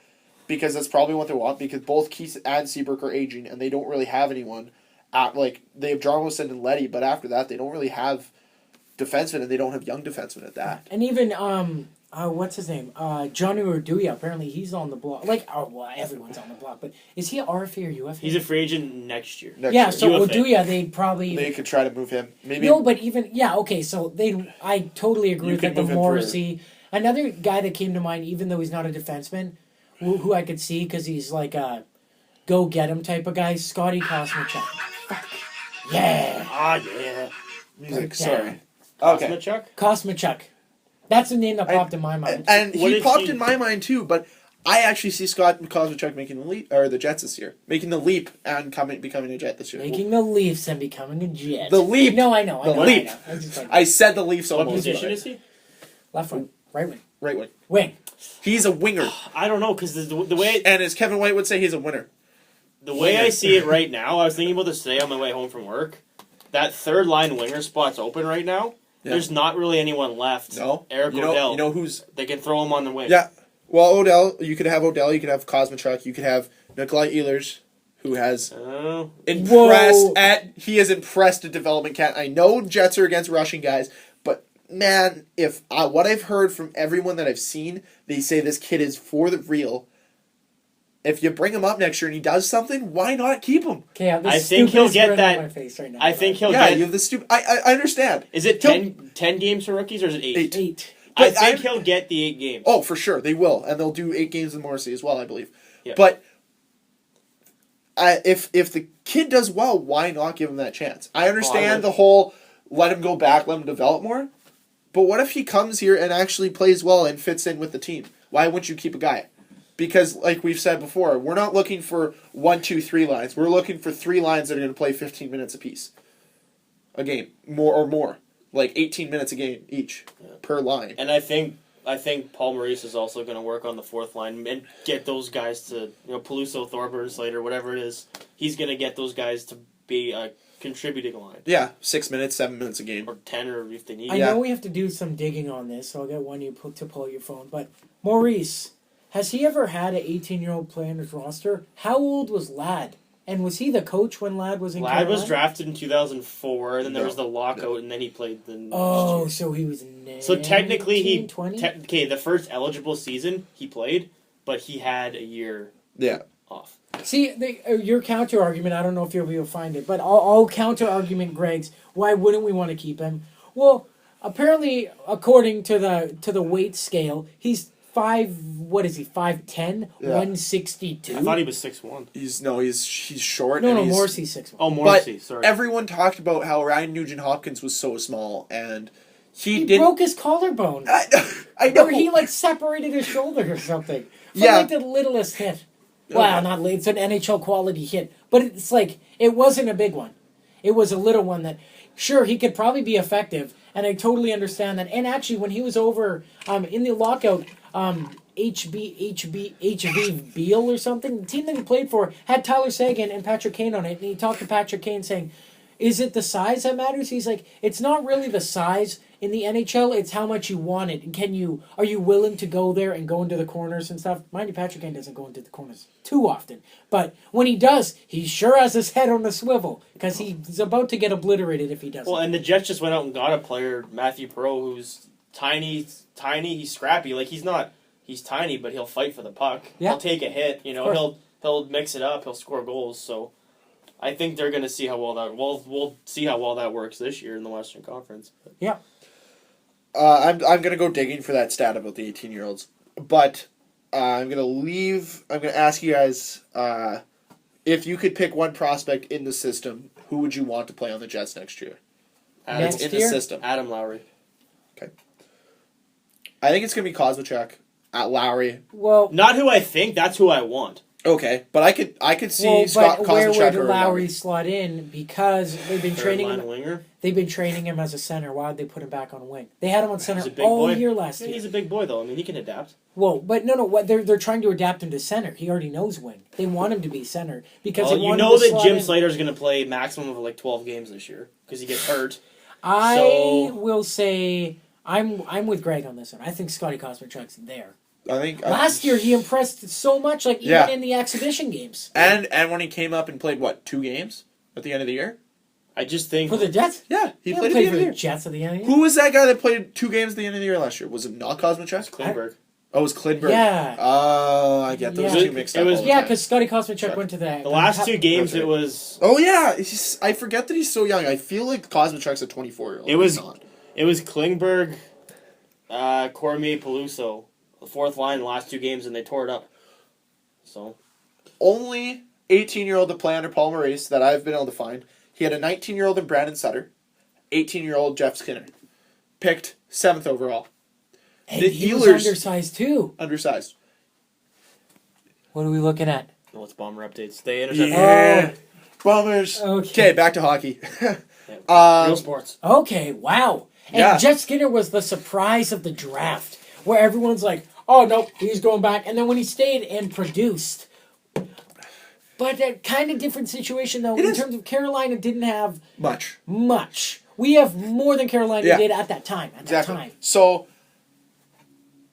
because that's probably what they want. Because both Keith and Seabrook are aging, and they don't really have anyone. They have Jarmoson and Letty, but after that, they don't really have defensemen, and they don't have young defensemen at that. And even what's his name? Johnny Urduya. Apparently, he's on the block. Everyone's on the block. But is he RFA or UFA? He's a free agent next year. So UFA. Urduya, they'd probably... They could try to move him. Maybe. No, but even... Yeah, okay, so I totally agree with that. The move him Morrissey... Another guy that came to mind, even though he's not a defenseman, who I could see because he's like a go-get-him type of guy, Scotty Kosmachuk. Yeah. Yeah. Music. Sorry. Okay. Kosmachuk. That's the name that popped in my mind. And he popped in my mind too, but I actually see Scott Kosmachuk making the leap, or the Jets this year, making the leap and becoming a Jet this year. Making the Leafs and becoming a Jet. The leap. No, I know. Leap. I said the Leafs What almost. position is he? Left wing, right wing, Right wing. wing. He's a winger. I don't know, because the way And as Kevin White would say, he's a winner. the way I see it right now, I was thinking about this today on my way home from work. That third line winger spot's open right now. Yeah. There's not really anyone left. No. Eric Odell. You know who's... They can throw him on the wing. Yeah. Well, Odell, you could have you could have Kosmachuk, you could have Nikolai Ehlers, who has he has impressed a development camp. I know Jets are against rushing guys, but man, if what I've heard from everyone that I've seen, they say this kid is for the real. If you bring him up next year and he does something, why not keep him? Okay, I think he'll get that. My face right now, I think he'll get. Yeah, you have the stupid. I understand. Is it 10 games for rookies or is it 8? 8. I think he'll get the 8 games. Oh, for sure they will, and they'll do 8 games in Morrissey as well, I believe. Yeah. But if the kid does well, why not give him that chance? I understand the whole let him go back, let him develop more. But what if he comes here and actually plays well and fits in with the team? Why wouldn't you keep a guy? Because, like we've said before, we're not looking for 1, 2, 3 lines. We're looking for 3 lines that are going to play 15 minutes apiece. A game. More. Like 18 minutes a game each per line. And I think Paul Maurice is also going to work on the fourth line and get those guys to, Peluso, Thorburn, Slater, whatever it is. He's going to get those guys to be a contributing line. Yeah, 6 minutes, 7 minutes a game. Or 10, or if they need. I know we have to do some digging on this, so I'll get one of you to pull your phone. But Maurice, has he ever had an 18-year-old play on his roster? How old was Ladd? And was he the coach when Ladd was in Carolina? Ladd was drafted in 2004, and then there was the lockout, and then he played the next year. So he was 19, So technically 20? The first eligible season he played, but he had a year off. See, your counter-argument, I don't know if you'll be able to find it, but I'll counter-argument Greg's, why wouldn't we want to keep him? Well, apparently, according to the weight scale, he's 5'10", 162? I thought he was 6'1". He's short. No, Morrissey's 6'1". Oh, Morrissey, sorry. Everyone talked about how Ryan Nugent-Hopkins was so small, and he broke his collarbone. I know. Or he, separated his shoulder or something. From, the littlest hit. Well, not late. It's an NHL quality hit. But it's it wasn't a big one. It was a little one that, sure, he could probably be effective, and I totally understand that. And actually, when he was over in the lockout, HV Beal or something, the team that he played for had Tyler Seguin and Patrick Kane on it, and he talked to Patrick Kane saying, is it the size that matters? He's like, it's not really the size, In the NHL, it's how much you want it, and are you willing to go there and go into the corners and stuff? Mind you, Patrick Kane doesn't go into the corners too often, but when he does, he sure has his head on the swivel because he's about to get obliterated if he doesn't. Well, and the Jets just went out and got a player, Matthew Perreault, who's tiny, he's scrappy. Like, he's tiny, but he'll fight for the puck. Yeah. He'll take a hit, he'll mix it up, he'll score goals, so I think they're going to see how well that, we'll see how well that works this year in the Western Conference. Yeah. I'm going to go digging for that stat about the 18-year-olds, but I'm going to ask you guys, if you could pick one prospect in the system, who would you want to play on the Jets next year? Next in year? the system. Adam Lowry. Okay. I think it's going to be Kozmachuk at Lowry. Well, not who I think, that's who I want. Okay, but I could see Scott but where Kozmachuk would or Lowry slot in? Because they've been training Third line him. winger. They've been training him as a center. Why would they put him back on wing? They had him on center He's a big all boy. year last year. He's a big boy, though. I mean, he can adapt. Well, but no. What they're trying to adapt him to center. He already knows wing. They want him to be center because they You want know him to that slot Jim in. Slater's going to play maximum of like 12 games this year because he gets hurt. I will say I'm with Greg on this one. I think Scotty Kozmachuk's there. I think Last year he impressed so much, like even Yeah. in the exhibition games. and when he came up and played 2 games at the end of the year? I just think For the Jets? Yeah, he He played at the played end for of the the year. Jets at the end of the year. Who was that guy that played 2 games at the end of the year last year? Was it not Kozmachuk? Klingberg. Oh, it was Klingberg. Yeah. Oh, I get those Yeah. two mixed It up. was- all the Yeah, time. because Scotty Kozmachuk went to that. The last 2 games, That's it right. was Oh yeah, I forget that he's so young. I feel like Kozmachuk's a 24-year-old. It was- He's not. Klingberg, Cormier, Peluso, the fourth line, the last 2 games, and they tore it up. So Only 18-year-old to play under Paul Maurice that I've been able to find. He had a 19-year-old in Brandon Sutter, 18-year-old Jeff Skinner, picked 7th overall. And the he was Oilers- undersized too. Undersized. What are we looking at? no, it's bomber updates. They intercepted Yeah. Bombers. Okay. Okay, back to hockey. real sports. Okay, wow. And Yeah. Jeff Skinner was the surprise of the draft, where everyone's like, oh, no, he's going back. And then when he stayed and produced. But a kind of different situation, though. In terms of Carolina didn't have Much. much. We have more than Carolina Yeah. did at that time. Exactly. So,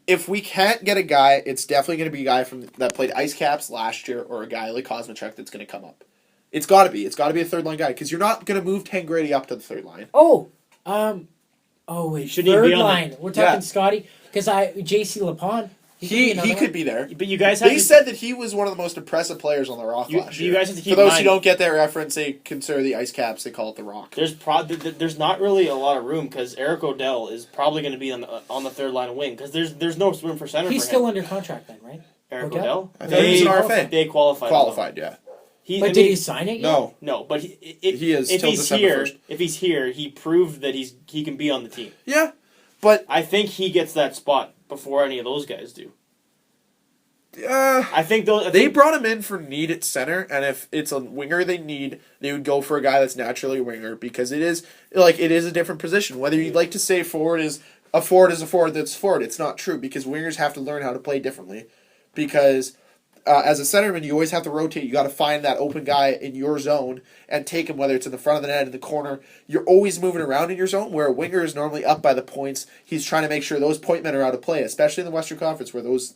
if we can't get a guy, it's definitely going to be a guy that played Ice Caps last year or a guy like Kozmachuk that's going to come up. It's got to be. It's got to be a third-line guy because you're not going to move Tangrady up to the third line. Wait, Shouldn't he third be on the- line. We're talking Yeah. Scotty. Because JC Lapon. He could be there. But you guys have They to, said that he was one of the most impressive players on the Rock last year. you guys have to keep For those in who mind, don't get that reference, they consider the Ice Caps. They call it the Rock. there's not really a lot of room because Eric Odell is probably going to be on the third line of wing because there's no room for center. He's for still him. under contract then, right? Eric Odell? Odell. I thought he was an RFA. They qualified. Qualified, yeah. But did he sign it yet? No. No, but He is if till he's December here, 1st. if he's here, he proved that he can be on the team. Yeah, but I think he gets that spot before any of those guys do. I think they brought him in for need at center, and if it's a winger they need, they would go for a guy that's naturally a winger because it is a different position. Whether you'd like to say forward is a forward that's forward, it's not true because wingers have to learn how to play differently. Because as a centerman, you always have to rotate. You got to find that open guy in your zone and take him, whether it's in the front of the net, in the corner. You're always moving around in your zone, where a winger is normally up by the points. He's trying to make sure those point men are out of play, especially in the Western Conference, where those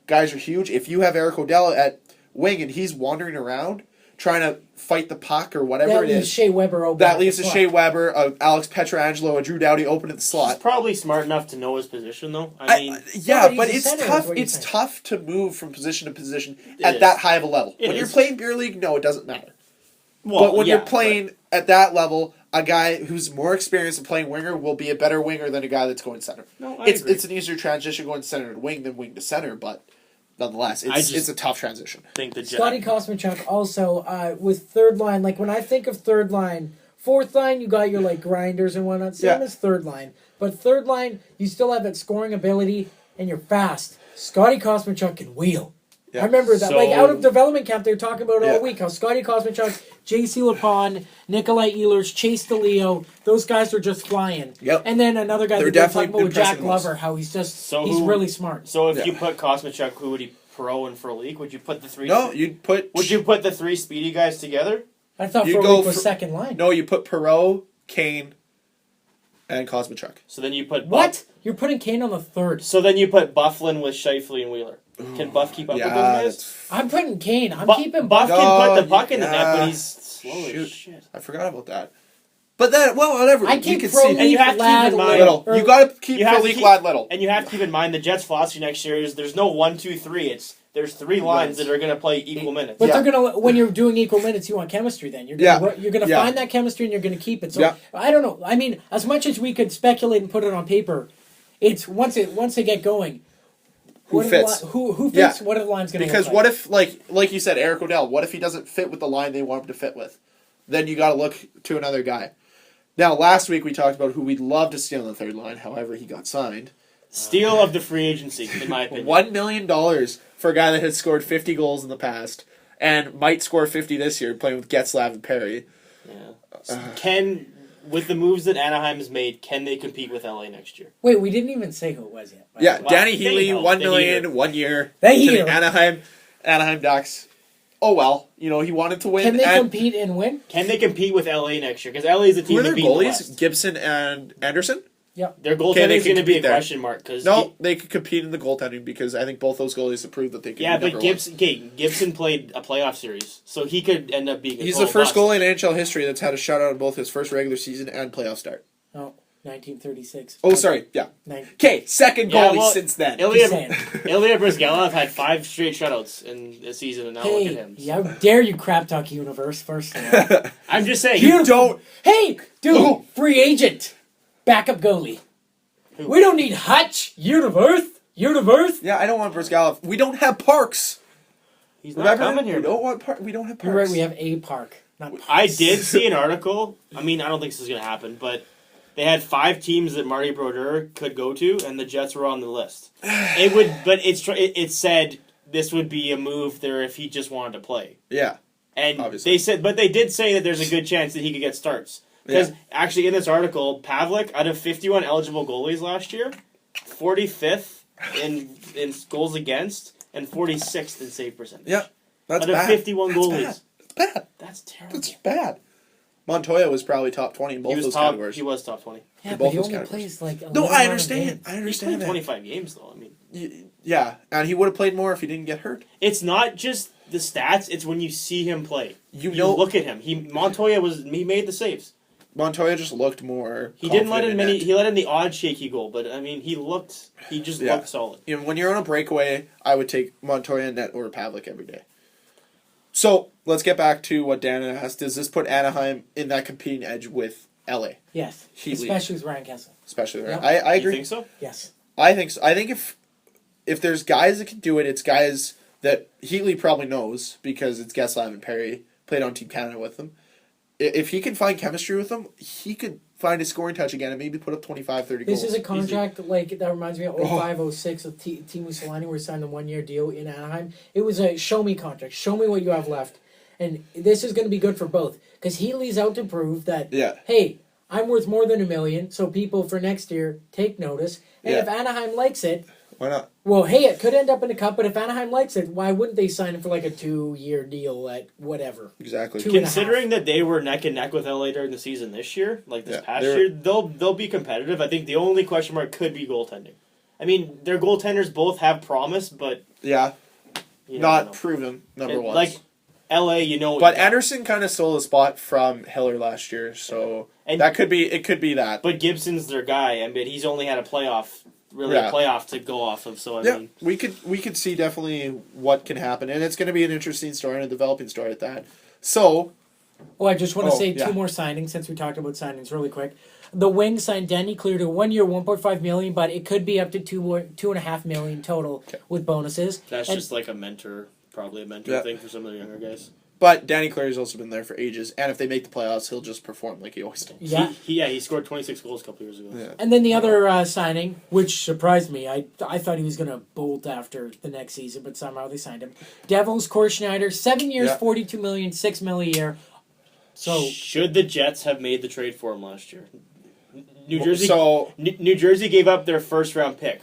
guys are huge. If you have Eric Odell at wing and he's wandering around trying to fight the puck or whatever That it leaves is, Shea Weber open. that at leaves the a slot. Shea Weber, a Alex Pietrangelo, a Drew Doughty open at the He's slot. probably smart enough to know his position, though. I mean, Yeah, but but he's it's a center, is tough. what you're It's saying. tough to move from position to position It at is. that high of a level. It When you're is. playing beer league, no, it doesn't matter. well, But when yeah, you're playing at that level, a guy who's more experienced in playing winger will be a better winger than a guy that's going center. No, I it's agree. it's an easier transition going center to wing than wing to center, but nonetheless, it's a tough transition. think the Scotty Kozmachuk also with third line. Like when I think of third line, fourth line you got your like grinders and whatnot. Same Yeah. as third line, but third line you still have that scoring ability and you're fast. Scotty Kozmachuk can wheel. Yeah. I remember that. So- Like out of development camp, they were talking about it Yeah. all week how Scotty Kozmachuk, J.C. Lapon, Nikolai Ehlers, Chase DeLeo, those guys are just flying. Yep. And then another guy They're that they're definitely talking about with Jack impressing us. Glover, how he's just So he's who- really smart. So if Yeah. you put Kosmachuk, who would he pro and Frolik? Would you put the three? No, you'd put. Would you put the 3 speedy guys together? I thought You Frolik go was for- second line. No, you put Perreault, Kane, And Kosmachuk. So then you put What? You're putting Kane on the third. So then you put Bufflin with Shifley and Wheeler. Can Buff keep up with those guys? I'm putting Kane. I'm keeping Buff Buff. can put the puck in the net, but he's slow as shit. I forgot about that. But then, well, whatever. I keep you can Frolik, see. And you have to keep in mind- Little. You got to keep You have to Frolik keep- Lad Little. And you have to keep in mind the Jets' philosophy next year is there's no 1, 2, 3. There's 3 lines that are going to play equal minutes. But they're gonna when you're doing equal minutes, you want chemistry. Then you're gonna Yeah. find that chemistry and you're gonna keep it. So I don't know. I mean, as much as we could speculate and put it on paper, it's once they get going. Who fits? Who fits? What are the lines going to Because look what if, like you said, Eric O'Dell, what if he doesn't fit with the line they want him to fit with? Then you got to look to another guy. Now, last week we talked about who we'd love to see on the third line. However, he got signed. Steal of the free agency, in my opinion. $1 million for a guy that has scored 50 goals in the past and might score 50 this year playing with Getzlav and Perry. Yeah. With the moves that Anaheim has made, can they compete with LA next year? Wait, we didn't even say who it was yet. Yeah, Wow. Danny Healy, They $1 million, Heater. 1 year. They to the Heater. Anaheim Ducks. Oh well, he wanted to win. Can they and compete and win? Can they compete with LA next year? Because LA is a who team are that their beat the goalies? West. Gibson and Anderson? Their goaltending they is can going to be a compete there. question mark. Cause No, they could compete in the goaltending because I think both those goalies have proved that they can. Yeah, be but number one. Gibson played a playoff series, so he could end up being. He's the first goalie in NHL history that's had a shutout in both his first regular season and playoff start. No, 1936. Oh, sorry, yeah. 19. Okay, second goalie since then. Ilya saying. Brizgalov had 5 straight shutouts in a season, and now look at him. How dare you crap talk universe first of all. I'm just saying. You don't. Hey, dude, Oh. free agent, backup goalie. Who? We don't need Hutch. Universe. Yeah, I don't want Brizgalov. We don't have Parks. He's not Remember? coming here. We don't want We don't have Parks. You're right. We have a park, not parks. I did see an article. I mean, I don't think this is going to happen, but they had 5 teams that Marty Brodeur could go to, and the Jets were on the list. It said this would be a move there if he just wanted to play. Yeah. And Obviously. they did say that there's a good chance that he could get starts. Because actually, in this article, Pavlik, out of 51 eligible goalies last year, 45th in goals against and 46th in save percentage. Yeah. That's out of bad. 51 That's goalies. Bad. That's bad. That's terrible. That's bad. Montoya was probably top 20 in both those categories. He was top 20. Yeah, in but both he those only categories. plays like. No, 11 I understand. games. I He understand played that. 25 games, though. I mean, Yeah, and he would have played more if he didn't get hurt. it's not just the stats; it's when you see him play. You You know, look at him. He made the saves. Montoya just looked more. He didn't let in confident many. net. He let in the odd shaky goal, but I mean, he just Yeah. looked solid. You know, when you're on a breakaway, I would take Montoya net over Pavlik every day. So let's get back to what Dan asked. Does this put Anaheim in that competing edge with LA? Yes, Healy. especially with Ryan Kessel. Especially, right? Yep. I You agree. think so? Yes. I think so. I think if there's guys that can do it, it's guys that Heatley probably knows because it's Getzlav and Perry played on Team Canada with them. If he can find chemistry with them, he could find his scoring touch again and maybe put up 25, 30 goals. This is a contract like that reminds me of 05-06 of Team Mussolini where he signed a 1-year deal in Anaheim. It was a show me contract. Show me what you have left. And this is going to be good for both because Heatley's out to prove that, hey, I'm worth more than $1 million, so people for next year take notice. And if Anaheim likes it, why not? well, hey, it could end up in a cup, but if Anaheim likes it, why wouldn't they sign him for like a 2-year deal at whatever? Exactly. Considering that they were neck and neck with LA during the season this year, like this past year, they'll be competitive. I think the only question mark could be goaltending. I mean, their goaltenders both have promise, but Yeah, you not never know. proven, number one. Like LA, you know. But Anderson kind of stole the spot from Hiller last year, so And- that could be. It could be that. But Gibson's their guy. I mean, he's only had a playoff to go off of. So I Yeah, mean, we could see definitely what can happen, and it's going to be an interesting story and a developing story at that. So, Oh, I just want to say yeah. 2 more signings since we talked about signings really quick. The Wings signed Danny Clear to 1 year, $1.5 million, but it could be up to $2.5 million total with bonuses. that's And- just like a mentor, probably a mentor Yeah. thing for some of the younger guys. but Danny Clary's also been there for ages, and if they make the playoffs, he'll just perform like he always does. Yeah. He scored 26 goals a couple years ago. Yeah. And then the other signing, which surprised me, I thought he was going to bolt after the next season, but somehow they signed him. Devils, Corey Schneider, 7 years, Yeah. $42 million, $6 million a year. So Should the Jets have made the trade for him last year? New Jersey. So New Jersey gave up their first round pick.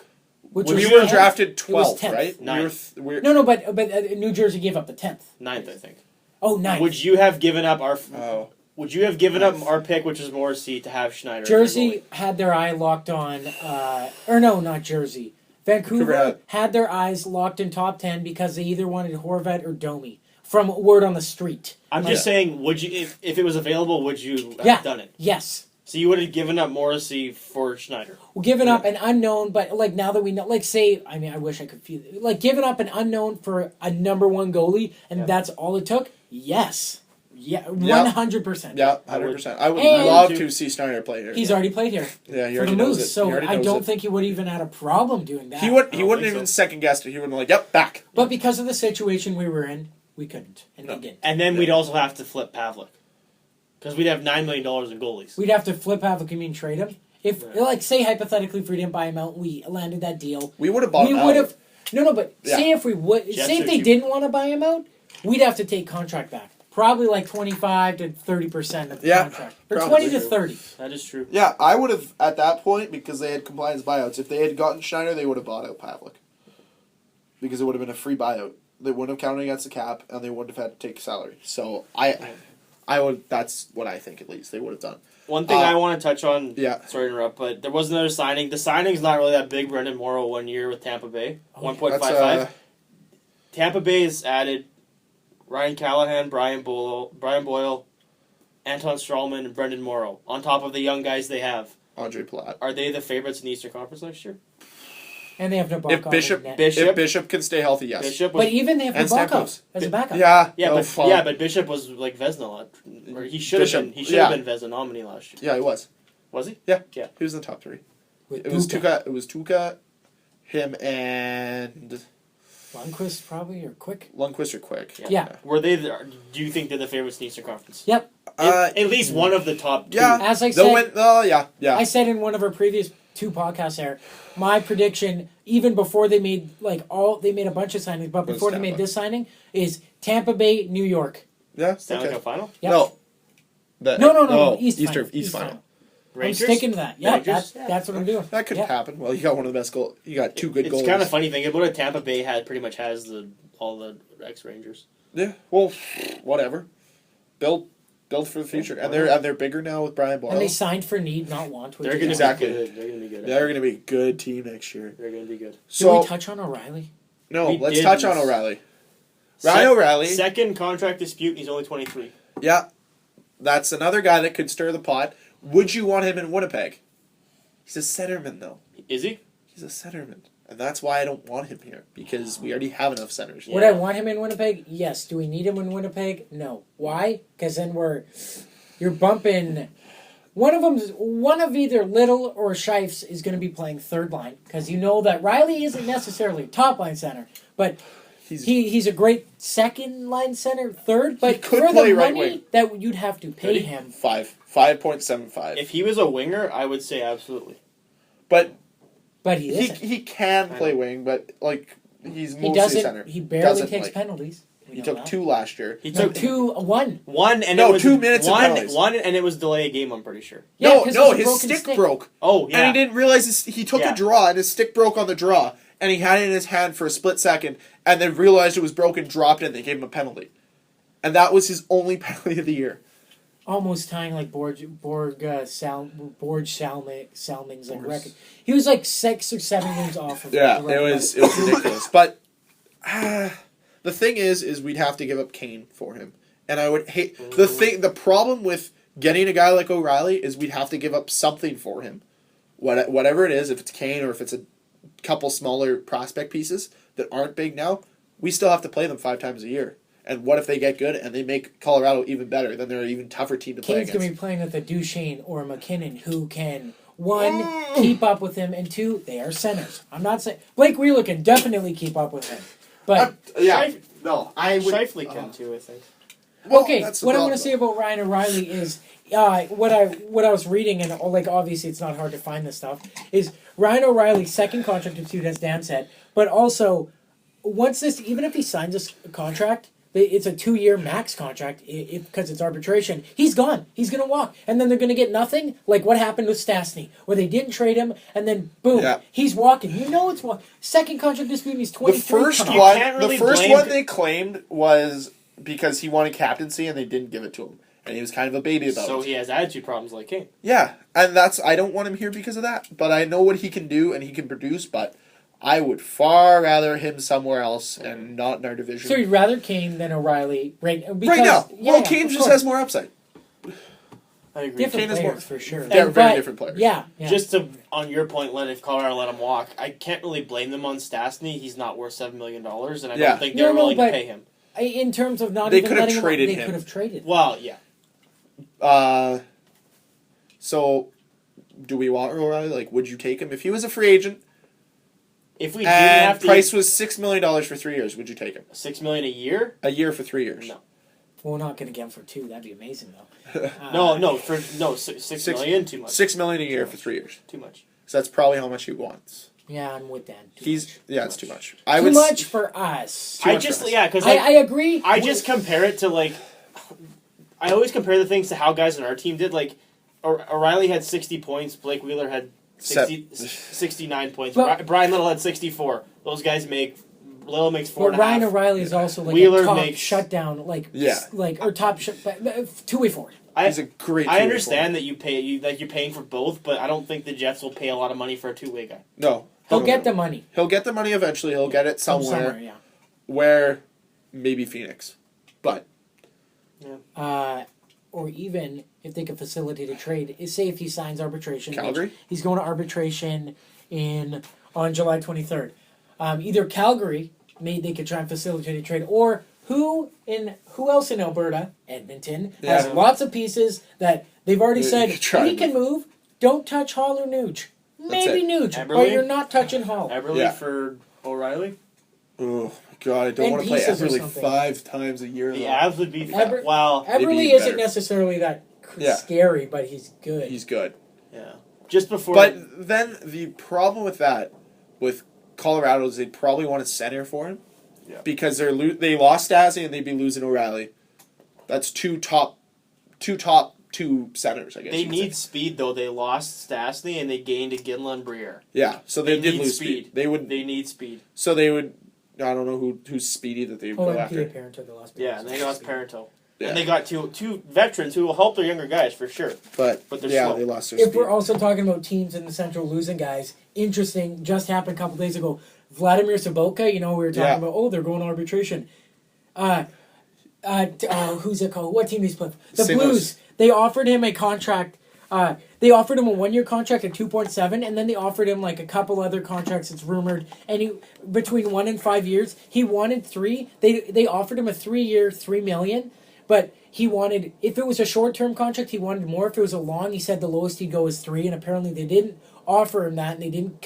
which we was were 10th. drafted It was 12th, 10th. right? Ninth. No, but New Jersey gave up the 10th. 9th, I think. Oh, 9th. Would you have given up our? Oh. Would you have given up our pick, which is Morrissey, to have Schneider? Jersey had their eye locked on, or no, not Jersey. Vancouver had their eyes locked in top 10 because they either wanted Horvat or Domi, from word on the street. I'm just saying, would you, if it was available, would you have done it? Yes. So you would have given up Morrissey for Schneider? Well, given up an unknown, but like now that we know, like say, I mean, I wish I could feel like giving up an unknown for a number one goalie, and that's all it took. Yes. Yeah, 100%. Yeah, 100%. I would love to see Schneider play here. He's already played here. Yeah, he for already the knows Moose, it. so I don't think he would even had a problem doing that. He wouldn't even second guess it. He would be like, "Yep, back." But because of the situation we were in, we couldn't, and we didn't. And then we'd also have to flip Pavlik, because we'd have $9 million in goalies. We'd have to flip Havlik and trade him. If like say hypothetically, if we didn't buy him out, we landed that deal. We would have bought him out. We would have. No, but say if we would, Jets say if they didn't want to buy him out, we'd have to take contract back. Probably like 25 to 30% of the contract, or 20 to 30. That is true. Yeah, I would have at that point because they had compliance buyouts. If they had gotten Schneider, they would have bought out Pavlik because it would have been a free buyout. They wouldn't have counted against the cap, and they wouldn't have had to take salary. So I would. That's what I think. At least they would have done. One thing I want to touch on. Yeah. Sorry to interrupt, but there was another signing. The signing's not really that big. Brendan Morrow 1 year with Tampa Bay, 1.55. Tampa Bay has added Ryan Callahan, Brian Boyle, Anton Strawman, and Brendan Morrow on top of the young guys they have. Andre Palat. Are they the favorites in the Eastern Conference next year? And they have Nabokov. If Bishop can stay healthy, yes. But even they have Nabokov as a backup. But Bishop was like Vezina, or he should have been. He should have been Vezina nominee last year. Yeah, he was. Was he? Yeah. Yeah. He was in the top 3. With It was Tuukka, him, and Lundqvist probably or Quick. Lundqvist or Quick. Yeah. Were they? Do you think they're the favorites in the Eastern Conference? Yep. At least one of the top 2. Yeah. As I said. I said in one of our previous 2 podcasts there, my prediction, even before they made they made a bunch of signings, but before they made this signing, is Tampa Bay, New York. Yeah. Stanley Cup final? Yep. No. No. East final. Rangers? I'm sticking to that. Yeah, that's what I'm doing. That could happen. Well, you got one of the best goals. You got 2 good goals. It's kind of funny thinking about it. Tampa Bay pretty much has all the ex-Rangers. Yeah. Well, whatever. Build for the future, and they're bigger now with Brian Boyle. And they signed for need, not want. They're going to be good. They're going to be good. They're going to be a good team next year. They're going to be good. So, did we touch on O'Reilly? No, let's touch on O'Reilly. Ryan O'Reilly. Second contract dispute, and he's only 23. Yeah. That's another guy that could stir the pot. Would you want him in Winnipeg? He's a centerman, though. Is he? He's a centerman. And that's why I don't want him here, because we already have enough centers. Would I want him in Winnipeg? Yes. Do we need him in Winnipeg? No. Why? Because then you're bumping. One of either Little or Scheif's is going to be playing third line, because you know that Riley isn't necessarily a top line center, but he's a great second line center, third. But for the money that you'd have to pay him, 5.75. If he was a winger, I would say absolutely. But he isn't. He can play wing, but he's mostly center. He barely takes penalties. He took 2 last year. He took 1. One, and it was 2 minutes. One, and it was delay a game. I'm pretty sure. Yeah, no, his stick broke. Oh, yeah. And he didn't realize he took a draw, and his stick broke on the draw, and he had it in his hand for a split second, and then realized it was broken, dropped it, and they gave him a penalty, and that was his only penalty of the year. Almost tying like Borg Salming's record. He was like 6 or 7 games off of it was ridiculous. But the thing is we'd have to give up Kane for him, and I would hate the problem with getting a guy like O'Reilly is we'd have to give up something for him, whatever it is. If it's Kane or if it's a couple smaller prospect pieces that aren't big now, we still have to play them 5 times a year. And what if they get good and they make Colorado even better? Then they're an even tougher team to play against. Kane's going to be playing with a Duchesne or a McKinnon who can, 1, keep up with him, and 2, they are centers. I'm not saying... Blake Wheeler can definitely keep up with him. But... Scheifele can too, I think. Well, okay, what I want to say about Ryan O'Reilly is... what I was reading, and obviously it's not hard to find this stuff, is Ryan O'Reilly's second contract dispute, as Dan said, but also, even if he signs this contract... It's a 2-year max contract because it's arbitration. He's gone. He's going to walk. And then they're going to get nothing, like what happened with Stastny, where they didn't trade him, and then, boom, he's walking. You know it's walking. Second contract dispute, he's 23. The first one they claimed was because he wanted captaincy, and they didn't give it to him. and he was kind of a baby about So it. he has attitude problems like Kane. Yeah, and I don't want him here because of that, but I know what he can do and he can produce, but I would far rather him somewhere else and not in our division. So you'd rather Kane than O'Reilly right now. Well, Kane of just course. has more upside. I agree. different Kane is players more- for sure. They're And- very but- different players. Yeah. Just to on your point, Len, if Colorado let him walk, I can't really blame them on Stastny. He's not worth $7 million, and I Yeah. don't think they're No, willing but- to pay him. In terms of not They even could have letting traded they him. could have traded. Well, yeah. So do we want O'Reilly? Like, would you take him if he was a free agent If we didn't and have to price was $6 million for 3 years? Would you take him? $6 million a year, A year for 3 years? No. We're not going to get him for 2. That'd be amazing though. $6 million too much. $6 million a year for 3 years. Too much. So that's probably how much he wants. Yeah, I'm with that. It's too much. Too much for us. Too I much just for us. because I agree. I just compare it to like. I always compare the things to how guys on our team did. Like, O'Reilly had 60 points. Blake Wheeler had 69 points. But- Brian Little had 64. Those guys make. Little makes But 4.5. Ryan O'Reilly is also like Wheeler a top makes- shutdown, Yeah. or top two-way forward. He's a great I two-way understand that you're paying for both, but I don't think the Jets will pay a lot of money for a two-way guy. No. He'll get the money He'll get the money eventually. He'll get it from somewhere yeah. where maybe Phoenix. But Or even if they could facilitate a trade, say if he signs arbitration, Calgary? he's going to arbitration on July 23rd. Either Calgary, maybe they could try and facilitate a trade, or who else in Alberta, Edmonton, has Yeah. lots of pieces that they've already You said could try he and can move. Don't touch Hall or Nuge. Maybe it. Nuge, but Eberle? you're not touching Hall. Eberle Yeah. for O'Reilly? oh my god, I don't And want to play pieces or Everly something. 5 times a year. The Though. Avs would be... Eber- Well, Maybe Eberle isn't better. necessarily that Yeah. scary, but he's good. He's good. yeah. Just before... But then the problem with that, with Colorado, is they'd probably want a center for him. Yeah. Because they lost Stasi and they'd be losing O'Reilly. That's two top centers, I guess. They you could need say. speed, though. They lost Stastny and they gained Ginla and Briere. Yeah, so they did need lose speed. They need speed. So they would. I don't know who's speedy that they would go and after. PA Parent took the last. Yeah, and they lost Parento. Yeah. And they got two veterans who will help their younger guys, for sure. But they're yeah, slow. they lost their If speed. we're also talking about teams in the Central losing guys, interesting, just happened a couple days ago. Vladimir Sobotka, we were talking about, they're going to arbitration. Who's it called? What team he's playing? The St. Blues. Louis. They offered him a contract. They offered him a 1-year contract at 2.7, and then they offered him like a couple other contracts. It's rumored, and between 1 and 5 years, he wanted 3. They offered him a 3-year, $3 million, but he wanted, if it was a short-term contract, he wanted more. If it was a long, he said the lowest he'd go is 3, and apparently they didn't offer him that, and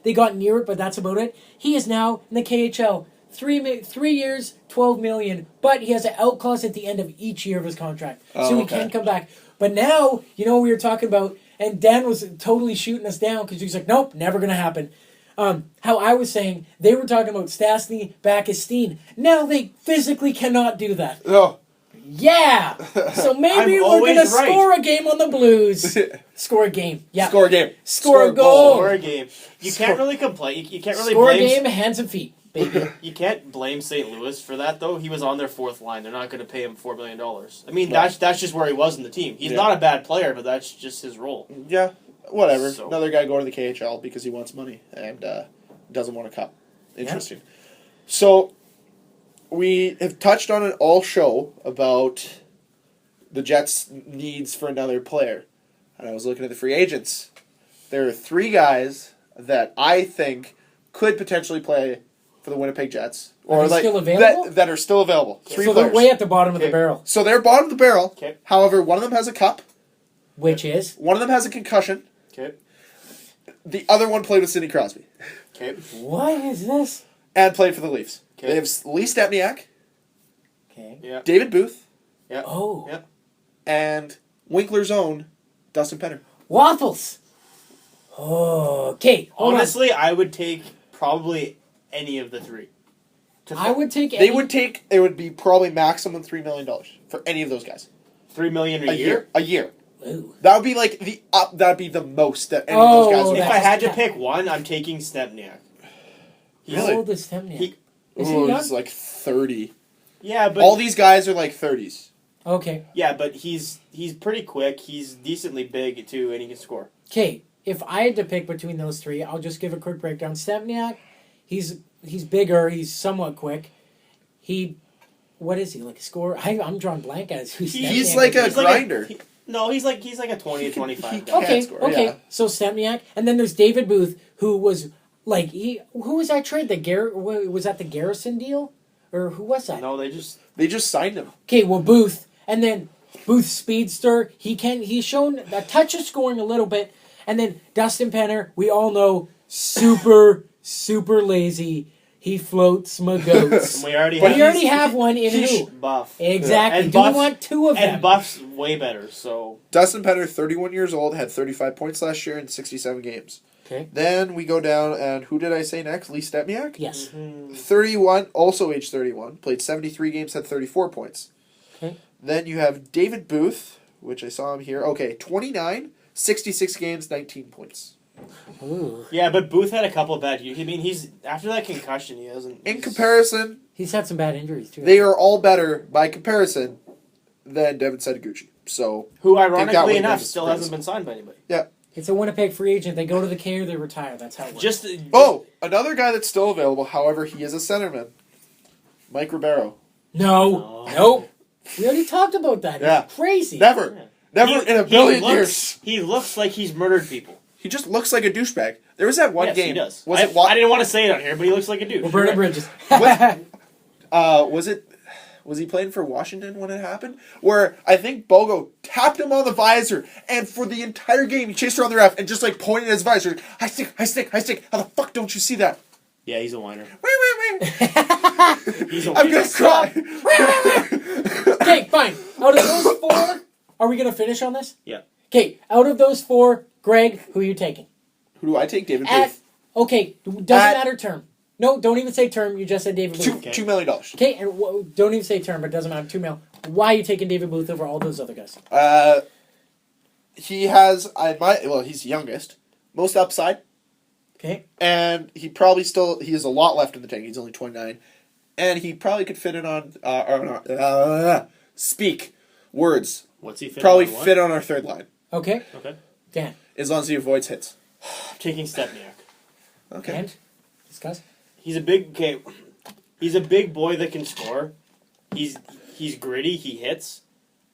they got near it, but that's about it. He is now in the KHL. 3 years, $12 million, but he has an out clause at the end of each year of his contract, so he can come back. But now, we were talking about, and Dan was totally shooting us down because he's like, nope, never going to happen. How I was saying, they were talking about Stastny back as Steen. Now they physically cannot do that. No. Yeah! So maybe I'm we're always going to right. score a game on the Blues. Score a game. Yeah. Score a game. Score a goal. Or a game. You can't really complain. You can't really Score a blame... game, hands and feet, baby. You can't blame St. Louis for that, though. He was on their fourth line. They're not going to pay him $4 million. I mean, that's just where he was in the team. He's not a bad player, but that's just his role. Yeah, whatever. So- Another guy going to the KHL because he wants money and doesn't want a cup. Interesting. So, we have touched on it all show about the Jets' needs for another player. And I was looking at the free agents. There are 3 guys that I think could potentially play for the Winnipeg Jets. Are they still available? That are still available. 3 So players. they're way at the bottom of the barrel, So they're bottom of the barrel. Okay. However, one of them has a cup. which is... One of them has a concussion. Okay. The other one played with Sidney Crosby. Okay. What is this? And played for the Leafs. Okay. They have Lee Stepniak, Okay. Yeah. David Booth, Yeah. Oh. Yeah. and Winkler's own Dustin Penner. Waffles. Okay. Hold Honestly, I would take probably any of the 3. on. I would take They would take. It would be probably maximum $3 million for any of those guys. $3 million A year. A year. Ooh. That would be like the up. That'd be the most that any of Oh, those guys would If that's- have. I had to pick one, I'm taking Stepniak. How Really? old is Stepniak? He- Is he Ooh, young? he's like 30. Yeah, but All these guys are like 30s. Okay. Yeah, but he's pretty quick. He's decently big too, and he can score. Okay. If I had to pick between those three, I'll just give a quick breakdown. Stepniak, he's bigger. He's somewhat quick. What is he, like a scorer? I'm drawing blank as who Stepniak He's like a is. grinder. He's like a 20 to 25 guy. Okay, score, okay. yeah. So Stepniak, and then there's David Booth, who was like who was that trade? Was that the Garrison deal, or who was that? No, They just signed him. Okay, well Booth, and then Booth speedster. He's shown a touch of scoring a little bit, and then Dustin Penner. We all know super lazy. He floats my goats. And we already have one in who? Buff. Exactly. And Do we Buff- want two of them? And Buff's way better. So Dustin Penner, 31 years old, had 35 points last year in 67 games. Okay. Then we go down, and who did I say next? Lee Stepniak? Yes. 31, also age 31, played 73 games, had 34 points. Okay. Then you have David Booth, which I saw him here. Okay, 29, 66 games, 19 points. Ooh. yeah, but Booth had a couple of bad years. I mean, he's after that concussion, he doesn't. In comparison, He's had some bad injuries too. they are all better, by comparison, than Devin Setaguchi. So, Who, think that ironically would've enough, been a still surprise. hasn't been signed by anybody. yeah. It's a Winnipeg free agent. They go to the KU, they retire. That's how it works. Oh, another guy that's still available, however, he is a centerman. Mike Ribeiro. No. Nope. We already talked about that. Yeah. It's crazy. Never. Yeah. Never in a billion years. He looks like he's murdered people. He just looks like a douchebag. There was that one Yes, game. he does. Was I it? Wa- didn't want to say it on here, but he looks like a dude. Roberta Bridges. Was it? Was he playing for Washington when it happened? Where I think Bogo tapped him on the visor, and for the entire game he chased around the ref and just like pointed at his visor. I stick. How the fuck don't you see that? Yeah, he's a whiner. Wait. He's a I'm whiner. gonna cry. Okay, fine. Out of those four, are we going to finish on this? Yeah. Okay, out of those four, Greg, who are you taking? Who do I take? David At, Booth. okay, doesn't matter term. No, don't even say term. You just said David Booth. $2 million. Okay, and don't even say term, but it doesn't matter. $2 million. Why are you taking David Booth over all those other guys? He has he's youngest, most upside, Okay. and he probably he has a lot left in the tank. He's only 29, and he probably could fit it on speak words. What's he fit Probably on? fit on our third line Okay. Okay. Dan. as long as he avoids hits. I'm taking Stepniak. Okay. And? Discuss. He's a big boy that can score. He's gritty. He hits.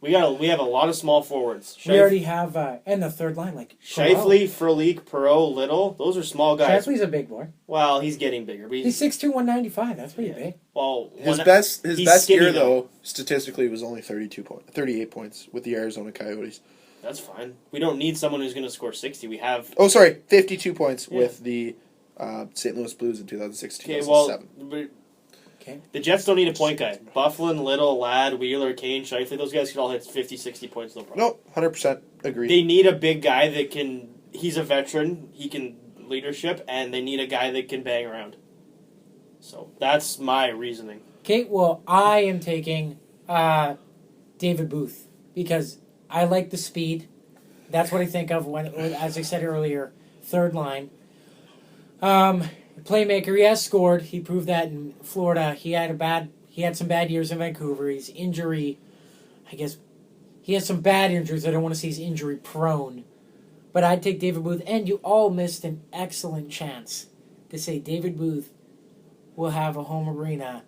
We have a lot of small forwards. We already have, and the third line, like Shifley, Frolik, Perot, Little. Those are small guys. Shifley's a big boy. Well, he's getting bigger. But He's 6'2", 195. That's pretty big. well, His best he's best year skinny, though statistically was only 38 points with the Arizona Coyotes. That's fine. We don't need someone who's going to score 60. We have. Oh, sorry, 52 points Yeah. with the St. Louis Blues in 2006, Okay, 2007. well, Okay. the Jets don't need a point guy. Bufflin, Little, Ladd, Wheeler, Kane, Shifley, those guys could all hit 50, 60 points, no problem. No, 100% agreed. They need a big guy that can. He's a veteran. He can leadership, and they need a guy that can bang around. So that's my reasoning. Okay, well, I am taking David Booth because I like the speed. That's what I think of when, as I said earlier, third line. Playmaker, he has scored. He proved that in Florida. He had some bad years in Vancouver. He's injury, I guess, he has some bad injuries. I don't want to say he's injury prone. But I'd take David Booth, and you all missed an excellent chance to say David Booth will have a home arena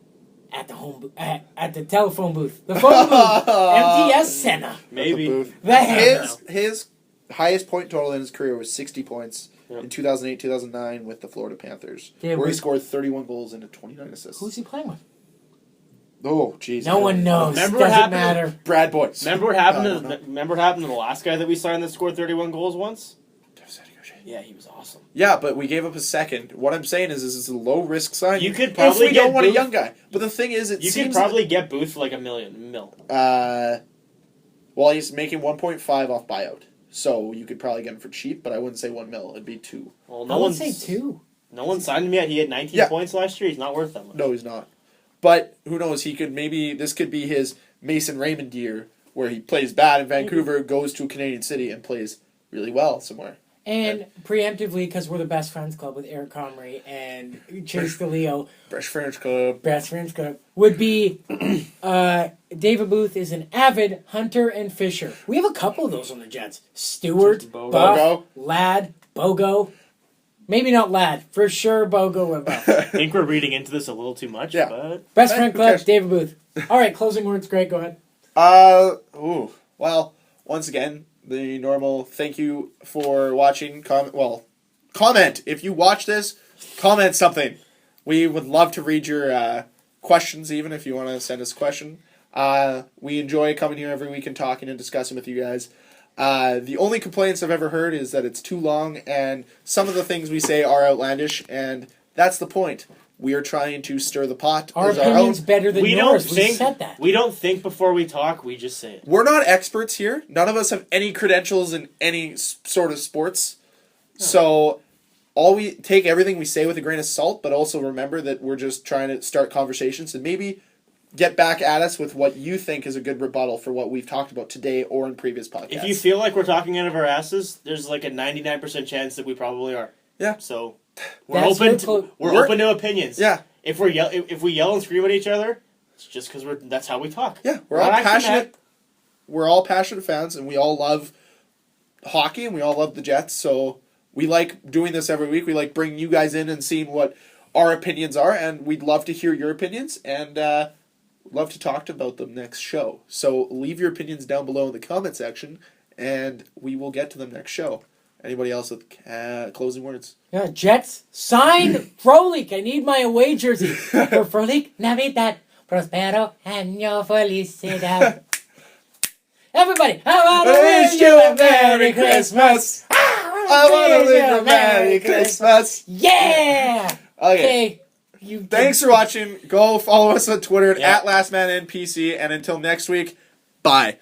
at the telephone booth. The phone booth. MTS Center. Maybe. His highest point total in his career was 60 points Yep. in 2008-2009 with the Florida Panthers, Yeah, where he but- scored 31 goals and 29 assists. Who's he playing with? Oh, jeez. No one knows. Remember what Doesn't happened? matter. Brad Boyce. Remember what happened? No, no. Remember what happened to the last guy that we signed that scored 31 goals once? Yeah, he was awesome. Yeah, but we gave up a second. What I'm saying is, this is a low risk sign. You could probably if we get don't want Booth- a young guy. But the thing is, You could seems probably get Booth for like $1 million. well, he's making 1.5 off buyout, so you could probably get him for cheap. But I wouldn't say $1 million. It'd be 2. Well, I would say 2. No one signed him yet. He had 19 Yeah. points last year. He's not worth that much. No, he's not. But who knows? This could be his Mason Raymond year, where he plays bad in Vancouver, goes to a Canadian city, and plays really well somewhere. And preemptively, because we're the Best Friends Club with Eric Comrie and Chase DeLeo, Fresh French Club. Best Friends Club would be David Booth is an avid hunter and fisher. We have a couple of those on the Jets. Stewart, Bogo. Buff, Ladd, Bogo. Maybe not Ladd. For sure, Bogo and Buff. I think we're reading into this a little too much, Yeah. but... Best friend Who club, cares? David Booth. All right, closing words. Greg, go ahead. Well, once again, the normal thank you for watching. Comment. If you watch this, comment something. We would love to read your questions, even if you want to send us a question. We enjoy coming here every week and talking and discussing with you guys. The only complaints I've ever heard is that it's too long, and some of the things we say are outlandish, and that's the point. We are trying to stir the pot. Our as our own. opinion's better than yours. We said that. We don't think before we talk, we just say it. We're not experts here. None of us have any credentials in any sort of sports. No. So we take everything we say with a grain of salt, but also remember that we're just trying to start conversations and maybe get back at us with what you think is a good rebuttal for what we've talked about today or in previous podcasts. If you feel like we're talking out of our asses, there's like a 99% chance that we probably are. Yeah. So we're open to opinions. Yeah. If we yell and scream at each other, it's just because that's how we talk. Yeah, we're all passionate. We're all passionate fans, and we all love hockey, and we all love the Jets. So we like doing this every week. We like bringing you guys in and seeing what our opinions are, and we'd love to hear your opinions, and love to talk about them next show. So leave your opinions down below in the comment section, and we will get to them next show. Anybody else with closing words? Yeah, Jets, sign Frolik. I need my away jersey. For Frolik, Navidad, Prospero, Año Felicidad. Everybody, I want to wish you a Merry Christmas. I want to wish you a Merry Christmas. Yeah! Okay. Thanks for watching. Go follow us on Twitter at LastManNPC. And until next week, bye.